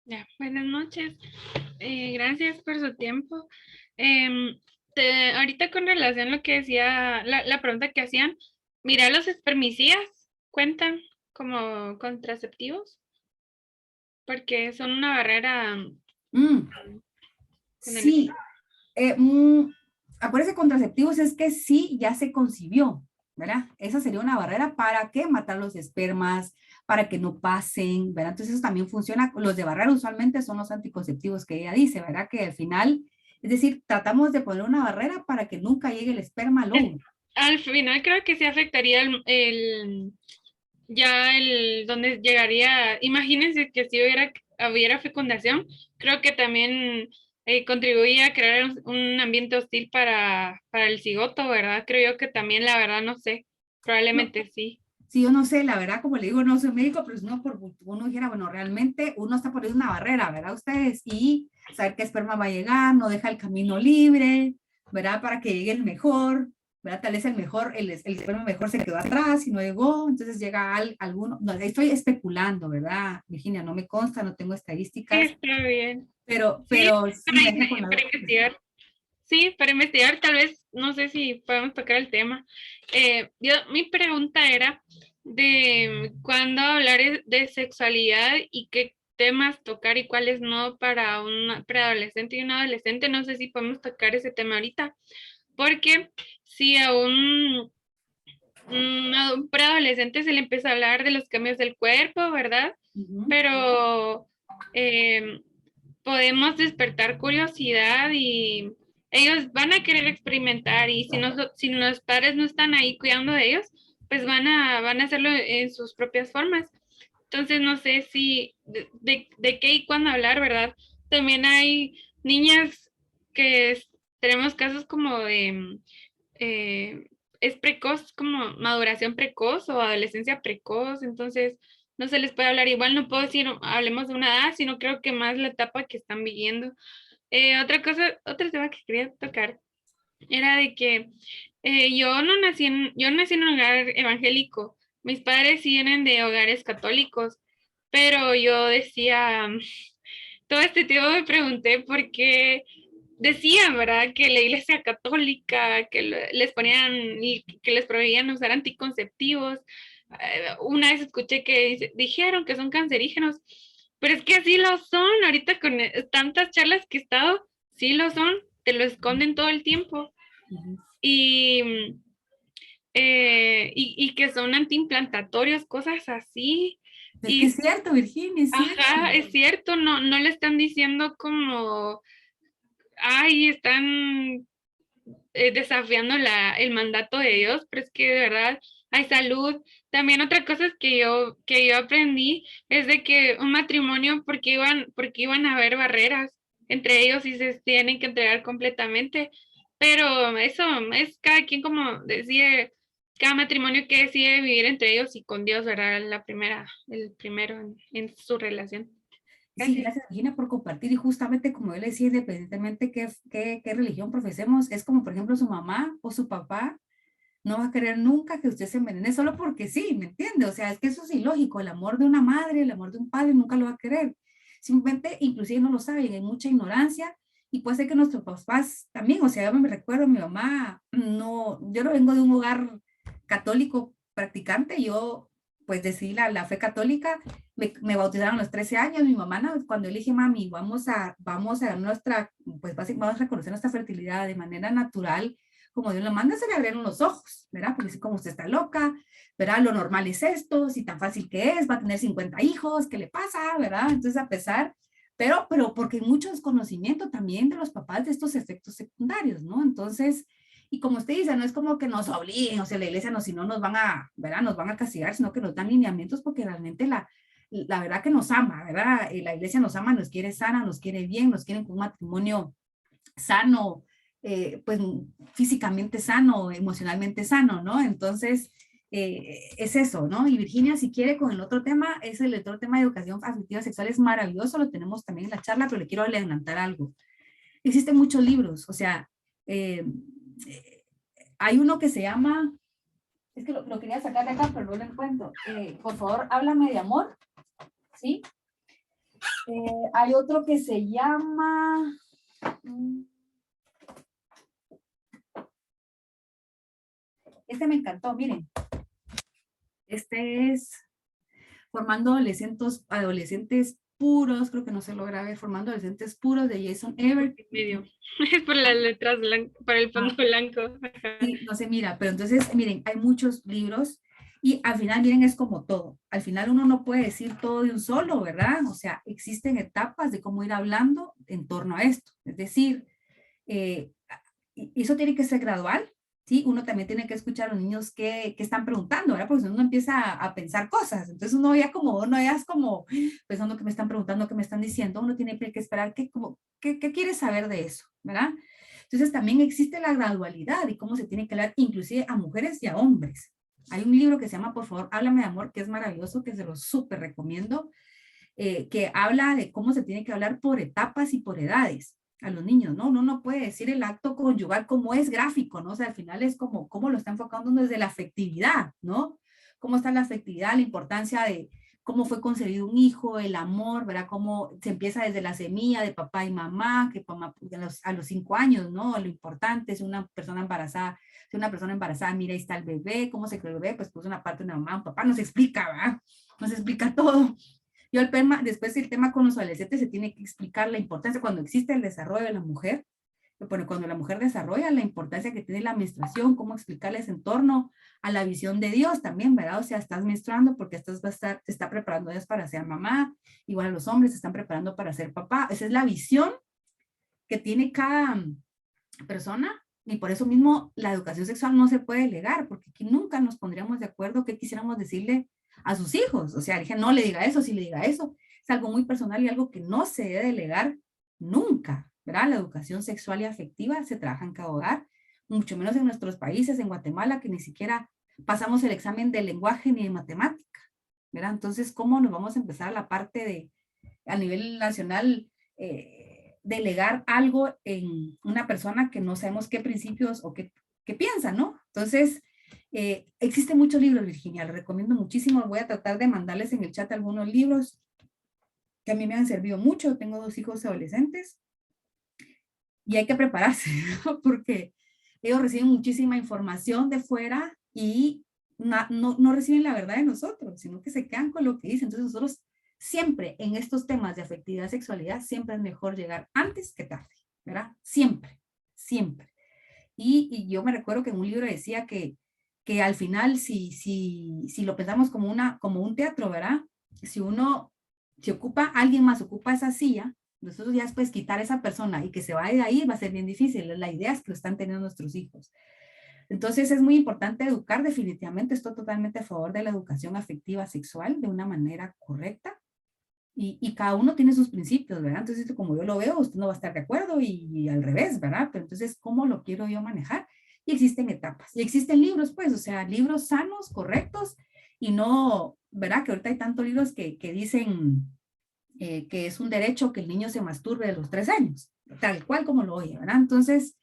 Ya, buenas noches. Gracias por su tiempo. Ahorita con relación a lo que decía, la pregunta que hacían, mira, los espermicidas cuentan como contraceptivos porque son una barrera. Sí. Acuérdense, contraceptivos es que sí, ya se concibió, ¿verdad? Esa sería una barrera para que matar los espermas, para que no pasen, ¿verdad? Entonces eso también funciona. Los de barrera usualmente son los anticonceptivos que ella dice, ¿verdad? Que al final, es decir, tratamos de poner una barrera para que nunca llegue el esperma al óvulo. Al final creo que sí afectaría donde llegaría, imagínense que si hubiera fecundación, creo que también contribuye a crear un ambiente hostil para el cigoto, ¿verdad? Creo yo que también, la verdad, no sé, probablemente sí. Sí, yo no sé, la verdad, como le digo, no soy médico, pero si uno dijera, bueno, realmente uno está poniendo una barrera, ¿verdad? Ustedes, y saber qué esperma va a llegar, no deja el camino libre, ¿verdad? Para que llegue el mejor, ¿verdad? Tal vez el esperma mejor se quedó atrás y no llegó, entonces llega alguno, no, estoy especulando, ¿verdad? Virginia, no me consta, no tengo estadísticas. Sí, está bien. Pero sí, para investigar. Sí, para investigar, tal vez, no sé si podemos tocar el tema. Mi pregunta era de cuándo hablar de sexualidad y qué temas tocar y cuáles no para un preadolescente y un adolescente. No sé si podemos tocar ese tema ahorita, porque si a un preadolescente se le empieza a hablar de los cambios del cuerpo, ¿verdad? pero podemos despertar curiosidad y ellos van a querer experimentar, y si los padres no están ahí cuidando de ellos, pues van a hacerlo en sus propias formas. Entonces no sé si de qué y cuándo hablar, ¿verdad? También hay niñas que tenemos casos como de es precoz, como maduración precoz o adolescencia precoz, entonces no se les puede hablar. Igual no puedo decir hablemos de una edad, sino creo que más la etapa que están viviendo. Otro tema que quería tocar era de que yo nací en un hogar evangélico. Mis padres sí vienen de hogares católicos, pero yo decía, todo este tiempo me pregunté por qué decían, ¿verdad? Que la iglesia católica, que les ponían y que les prohibían usar anticonceptivos. Una vez escuché que dijeron que son cancerígenos, pero es que así lo son. Ahorita con tantas charlas que he estado, sí lo son, te lo esconden todo el tiempo. Y que son antiimplantatorios, cosas así. Es cierto, Virginia, es cierto. Ajá, es cierto, no le están diciendo como, ay, están desafiando el mandato de Dios, pero es que de verdad hay salud. También otra cosa que yo aprendí es de que un matrimonio, porque iban a haber barreras entre ellos y se tienen que entregar completamente, pero eso es cada quien como decide, cada matrimonio que decide vivir entre ellos y con Dios, ¿verdad? El primero en su relación. Sí, gracias Regina por compartir, y justamente como yo le decía, independientemente qué religión profesemos, es como por ejemplo su mamá o su papá no va a querer nunca que usted se envenene solo porque sí, ¿me entiende? O sea, es que eso es ilógico, el amor de una madre, el amor de un padre nunca lo va a querer, simplemente inclusive no lo saben, hay mucha ignorancia, y puede ser que nuestros papás también, o sea, yo me recuerdo, mi mamá, yo no vengo de un hogar católico practicante, yo pues decidí la fe católica, me bautizaron a los 13 años, mi mamá, cuando yo le dije, mami, vamos a nuestra, pues vamos a reconocer nuestra fertilidad de manera natural, como Dios lo manda, se le abrieron los ojos, ¿verdad? Porque si como usted está loca, ¿verdad? Lo normal es esto, si tan fácil que es, va a tener 50 hijos, ¿qué le pasa? ¿Verdad? Entonces, a pesar, pero porque hay mucho desconocimiento también de los papás de estos efectos secundarios, ¿no? Entonces, y como usted dice, no es como que nos obliguen, o sea, la iglesia no, si no nos van a, ¿verdad? Nos van a castigar, sino que nos dan lineamientos porque realmente la verdad que nos ama, ¿verdad? La iglesia nos ama, nos quiere sana, nos quiere bien, nos quieren con un matrimonio sano, pues físicamente sano, emocionalmente sano, ¿no? Entonces, es eso, ¿no? Y Virginia, si quiere, con el otro tema, es el otro tema de educación afectiva sexual, es maravilloso, lo tenemos también en la charla, pero le quiero adelantar algo. Existen muchos libros, o sea, hay uno que se llama, es que lo quería sacar de acá, pero no lo encuentro. Por favor, háblame de amor, ¿sí? Hay otro que se llama... Este me encantó, miren. Este es Formando adolescentes puros, creo que no se logra ver, Formando adolescentes puros, de Jason Everett. Es por las letras blancas, para el fondo blanco. Sí, no se mira, pero entonces, miren, hay muchos libros y al final, miren, es como todo. Al final uno no puede decir todo de un solo, ¿verdad? O sea, existen etapas de cómo ir hablando en torno a esto. Es decir, eso tiene que ser gradual. Sí, uno también tiene que escuchar a los niños que están preguntando, ¿verdad? Porque si uno empieza a pensar cosas, entonces uno ya es como pensando que me están preguntando, que me están diciendo, uno tiene que esperar ¿qué quieres saber de eso? ¿Verdad? Entonces también existe la gradualidad y cómo se tiene que hablar inclusive a mujeres y a hombres. Hay un libro que se llama, por favor, Háblame de amor, que es maravilloso, que se lo súper recomiendo, que habla de cómo se tiene que hablar por etapas y por edades a los niños, ¿no? Uno no puede decir el acto conyugal como es gráfico, ¿no? O sea, al final es como cómo lo está enfocando desde la afectividad, ¿no? Cómo está la afectividad, la importancia de cómo fue concebido un hijo, el amor, ¿verdad? Cómo se empieza desde la semilla de papá y mamá, que a los 5 años, ¿no? Lo importante es una persona embarazada, mira, ahí está el bebé, cómo se creó el bebé, pues una parte de una mamá, un papá, nos explica, ¿verdad? Nos explica todo. Después el tema con los adolescentes se tiene que explicar la importancia cuando existe el desarrollo de la mujer, Bueno, cuando la mujer desarrolla la importancia que tiene la menstruación, cómo explicarles en torno a la visión de Dios también, ¿verdad? O sea, estás menstruando porque te está preparando Dios para ser mamá, igual los hombres se están preparando para ser papá. Esa es la visión que tiene cada persona, y por eso mismo la educación sexual no se puede delegar, porque aquí nunca nos pondríamos de acuerdo qué quisiéramos decirle a sus hijos. O sea, dije, no le diga eso, sí le diga eso. Es algo muy personal y algo que no se debe delegar nunca, ¿verdad? La educación sexual y afectiva se trabaja en cada hogar, mucho menos en nuestros países, en Guatemala, que ni siquiera pasamos el examen de lenguaje ni de matemática, ¿verdad? Entonces, ¿cómo nos vamos a empezar la parte de, a nivel nacional, delegar algo en una persona que no sabemos qué principios o qué piensa, ¿no? Entonces, existen muchos libros, Virginia, les recomiendo muchísimo. Voy a tratar de mandarles en el chat algunos libros que a mí me han servido mucho. Tengo 2 hijos adolescentes y hay que prepararse, ¿no? Porque ellos reciben muchísima información de fuera y no reciben la verdad de nosotros, sino que se quedan con lo que dicen. Entonces nosotros siempre en estos temas de afectividad, sexualidad, siempre es mejor llegar antes que tarde, ¿verdad? Siempre, siempre. Y yo me recuerdo que en un libro decía que al final, si lo pensamos como un teatro, ¿verdad? Si alguien más ocupa esa silla, nosotros ya después quitar a esa persona y que se vaya de ahí va a ser bien difícil. La idea es que lo están teniendo nuestros hijos. Entonces es muy importante educar, definitivamente estoy totalmente a favor de la educación afectiva sexual de una manera correcta. Y cada uno tiene sus principios, ¿verdad? Entonces, como yo lo veo, usted no va a estar de acuerdo y al revés, ¿verdad? Pero entonces, ¿cómo lo quiero yo manejar? Y existen etapas, y existen libros, pues, o sea, libros sanos, correctos, y no, ¿verdad? Que ahorita hay tantos libros que dicen que es un derecho que el niño se masturbe de los 3 años, tal cual como lo oye, ¿verdad? Entonces,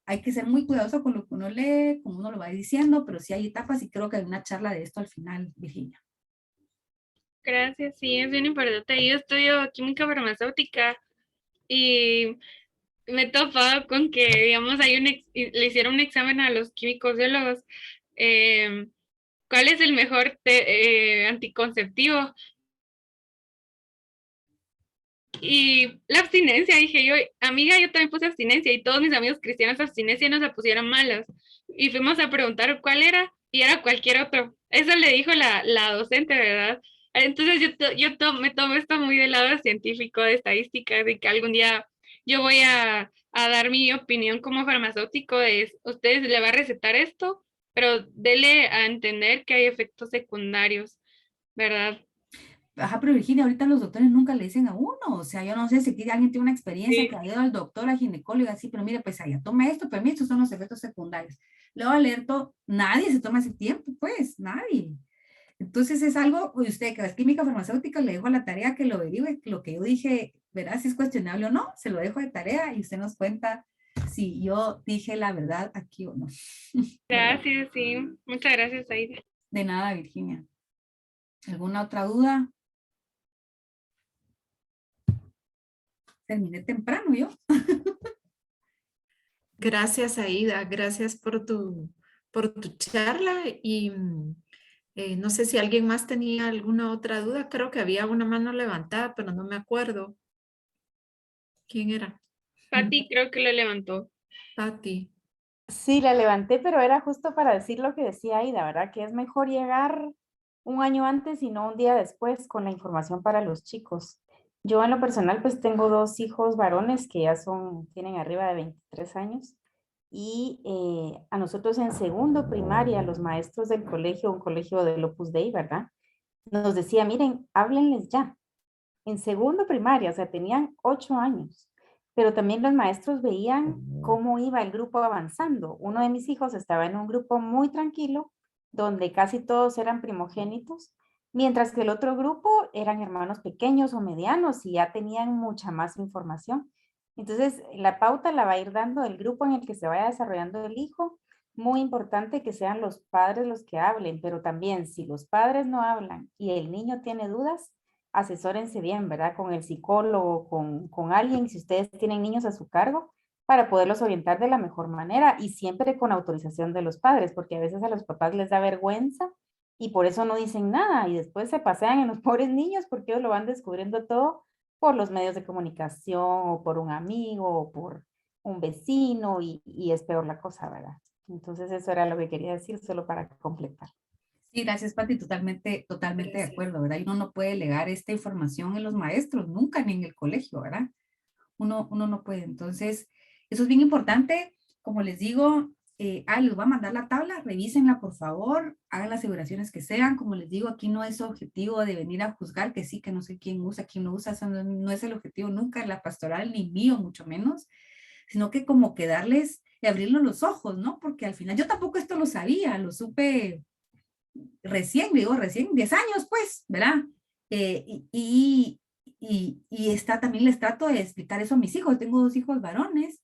hay que ser muy cuidadoso con lo que uno lee, como uno lo va diciendo, pero sí hay etapas y creo que hay una charla de esto al final, Virginia. Gracias, sí, es bien importante. Yo estudio química farmacéutica y me he topado con que, digamos, le hicieron un examen a los químicos biólogos. ¿Cuál es el mejor anticonceptivo? Y la abstinencia, dije yo, amiga, yo también puse abstinencia y todos mis amigos cristianos abstinencia no se pusieron malos. Y fuimos a preguntar cuál era y era cualquier otro. Eso le dijo la docente, ¿verdad? Entonces me tomo esto muy del lado científico, de estadística, de que algún día yo voy a dar mi opinión como farmacéutico, es, ustedes le va a recetar esto, pero dele a entender que hay efectos secundarios, ¿verdad? Ajá, pero Virginia, ahorita los doctores nunca le dicen a uno, o sea, yo no sé si aquí alguien tiene una experiencia Sí. que ha ido al doctor, al ginecólogo, así, pero mire, pues allá toma esto, pero mire, estos son los efectos secundarios. Luego alerto, nadie se toma ese tiempo, pues, nadie. Entonces es algo, usted que es química farmacéutica, le dejo la tarea que lo averigüe, lo que yo dije, verá si es cuestionable o no, se lo dejo de tarea y usted nos cuenta si yo dije la verdad aquí o no. Gracias, sí. Muchas gracias, Aida. De nada, Virginia. ¿Alguna otra duda? Terminé temprano yo. Gracias, Aida. Gracias por tu charla y no sé si alguien más tenía alguna otra duda. Creo que había una mano levantada, pero no me acuerdo. ¿Quién era? Pati creo que lo levantó. Pati. Sí, la levanté, pero era justo para decir lo que decía Aida, ¿verdad? Que es mejor llegar un año antes y no un día después con la información para los chicos. Yo en lo personal pues tengo 2 hijos varones que ya tienen arriba de 23 años y a nosotros en segundo primaria, los maestros del colegio, un colegio del Opus Dei, ¿verdad? Nos decía, miren, háblenles ya. En segundo primaria, o sea, tenían 8 años. Pero también los maestros veían cómo iba el grupo avanzando. Uno de mis hijos estaba en un grupo muy tranquilo, donde casi todos eran primogénitos, mientras que el otro grupo eran hermanos pequeños o medianos y ya tenían mucha más información. Entonces, la pauta la va a ir dando el grupo en el que se vaya desarrollando el hijo. Muy importante que sean los padres los que hablen, pero también si los padres no hablan y el niño tiene dudas, asesórense bien, ¿verdad? Con el psicólogo, con alguien, si ustedes tienen niños a su cargo, para poderlos orientar de la mejor manera y siempre con autorización de los padres, porque a veces a los papás les da vergüenza y por eso no dicen nada y después se pasean en los pobres niños porque ellos lo van descubriendo todo por los medios de comunicación o por un amigo o por un vecino y es peor la cosa, ¿verdad? Entonces eso era lo que quería decir, solo para completar. Sí, gracias, Pati, totalmente de acuerdo, ¿verdad? Y uno no puede legar esta información en los maestros, nunca, ni en el colegio, ¿verdad? Uno no puede. Entonces, eso es bien importante. Como les digo, les voy a mandar la tabla, revísenla, por favor, hagan las aseveraciones que sean. Como les digo, aquí no es objetivo de venir a juzgar que sí, que no sé quién no usa, eso no es el objetivo nunca en la pastoral, ni mío, mucho menos, sino que como que darles y abrirles los ojos, ¿no? Porque al final yo tampoco esto lo sabía, lo supe recién 10 años, pues, ¿verdad? También les trato de explicar eso a mis hijos. Tengo 2 hijos varones,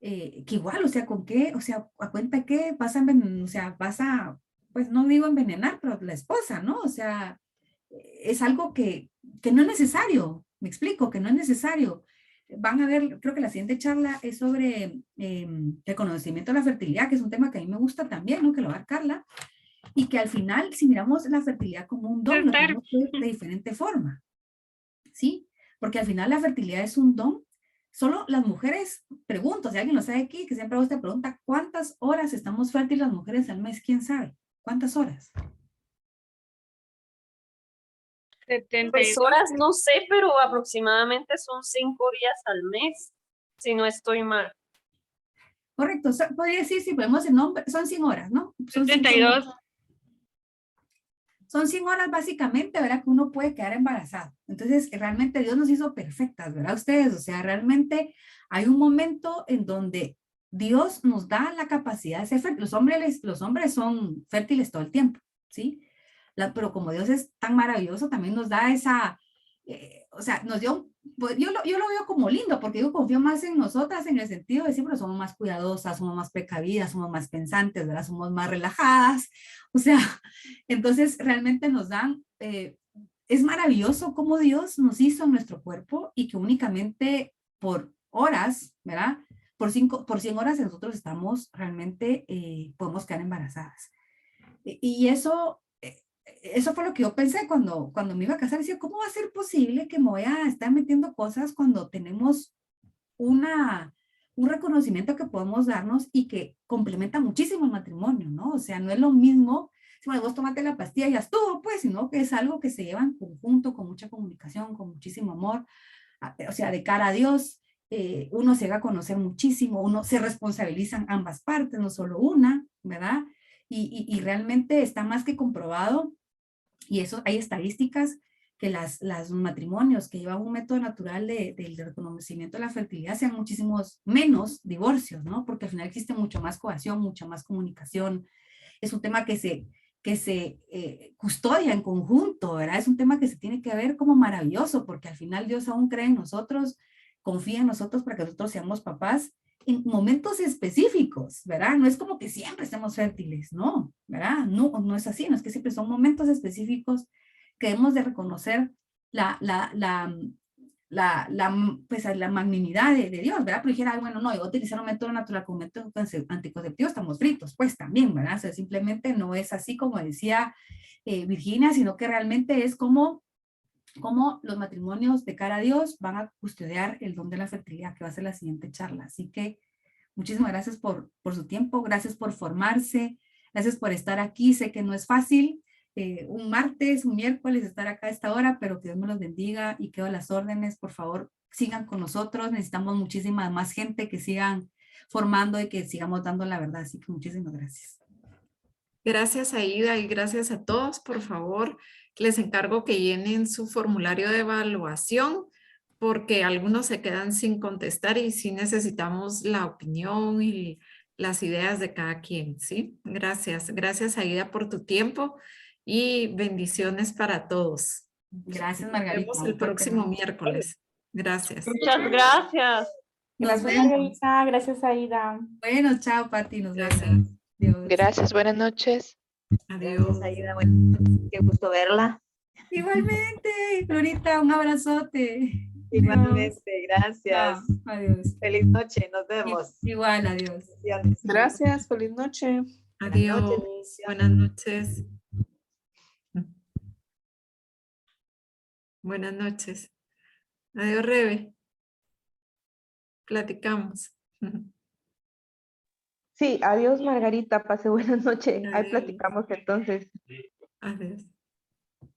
que igual, o sea, ¿con qué? O sea, ¿a cuenta que vas a envenenar? O sea, pues no digo envenenar, pero la esposa, ¿no? O sea, es algo que no es necesario, me explico, que no es necesario. Van a ver, creo que la siguiente charla es sobre el conocimiento de la fertilidad, que es un tema que a mí me gusta también, ¿no? Que lo va a dar Carla. Y que al final, si miramos la fertilidad como un don, lo tenemos que ver de diferente forma, ¿sí? Porque al final la fertilidad es un don. Solo las mujeres, pregunto, si alguien lo sabe aquí, que siempre hago esta pregunta, ¿cuántas horas estamos fértiles las mujeres al mes? ¿Quién sabe? ¿Cuántas horas? 72. Pues horas no sé, pero aproximadamente son 5 días al mes, si no estoy mal. Correcto, podría decir, si podemos en nombre, son 100 horas, ¿no? Son 72. Son 100 horas básicamente, ¿verdad? Que uno puede quedar embarazado. Entonces, realmente Dios nos hizo perfectas, ¿verdad? Ustedes, o sea, realmente hay un momento en donde Dios nos da la capacidad de ser fértiles. Los hombres son fértiles todo el tiempo, ¿sí? Pero como Dios es tan maravilloso, también nos da esa, o sea, nos dio, pues, yo lo veo como lindo, porque yo confío más en nosotras en el sentido de siempre somos más cuidadosas, somos más precavidas, somos más pensantes, ¿verdad? Somos más relajadas, o sea, entonces realmente nos dan, es maravilloso cómo Dios nos hizo en nuestro cuerpo y que únicamente por horas, ¿verdad? Por 100 horas nosotros estamos realmente, podemos quedar embarazadas. Y eso fue lo que yo pensé cuando me iba a casar. Decía, ¿cómo va a ser posible que me voy a estar metiendo cosas cuando tenemos un reconocimiento que podemos darnos y que complementa muchísimo el matrimonio, ¿no? O sea, no es lo mismo, si bueno, vos tomate la pastilla y ya estuvo, pues, sino que es algo que se lleva en conjunto, con mucha comunicación, con muchísimo amor, o sea, de cara a Dios. Uno se va a conocer muchísimo, uno se responsabilizan ambas partes, no solo una, ¿verdad? Y realmente está más que comprobado, y eso hay estadísticas que los matrimonios que llevan un método natural del reconocimiento de la fertilidad sean muchísimos menos divorcios, ¿no? Porque al final existe mucho más cohesión, mucha más comunicación. Es un tema que se custodia en conjunto, ¿verdad? Es un tema que se tiene que ver como maravilloso, porque al final Dios aún cree en nosotros, confía en nosotros para que nosotros seamos papás en momentos específicos, ¿verdad? No es como que siempre estemos fértiles, no, ¿verdad? No es así, no es que siempre son momentos específicos que debemos de reconocer pues, la magnanimidad de Dios, ¿verdad? Pero dijera, bueno, no, yo voy a utilizar un método natural como método anticonceptivo, estamos fritos, pues también, ¿verdad? O sea, simplemente no es así como decía Virginia, sino que realmente es como los matrimonios de cara a Dios van a custodiar el don de la fertilidad, que va a ser la siguiente charla. Así que muchísimas gracias por su tiempo, gracias por formarse, gracias por estar aquí. Sé que no es fácil, un martes, un miércoles estar acá a esta hora, pero que Dios me los bendiga y quedo a las órdenes. Por favor, sigan con nosotros. Necesitamos muchísima más gente que sigan formando y que sigamos dando la verdad. Así que muchísimas gracias. Gracias, Aida, y gracias a todos. Por favor, les encargo que llenen su formulario de evaluación porque algunos se quedan sin contestar y sí necesitamos la opinión y las ideas de cada quien, ¿sí? Gracias. Gracias, Aida, por tu tiempo y bendiciones para todos. Gracias, Margarita. Nos vemos el próximo miércoles. Gracias. Muchas gracias. Nos vemos. Gracias, Aida. Bueno, chao, Pati. Nos vemos. Dios. Gracias, buenas noches. Adiós. Gracias, Aida. Qué gusto verla. Igualmente, Florita, un abrazote. Igualmente, gracias. Adiós. Feliz noche, nos vemos. Igual, adiós. Gracias, feliz noche. Adiós. Buenas noches. Buenas noches. Adiós, Rebe. Platicamos. Sí, adiós Margarita, pase buenas noches. Ahí Adiós. platicamos entonces. Adiós.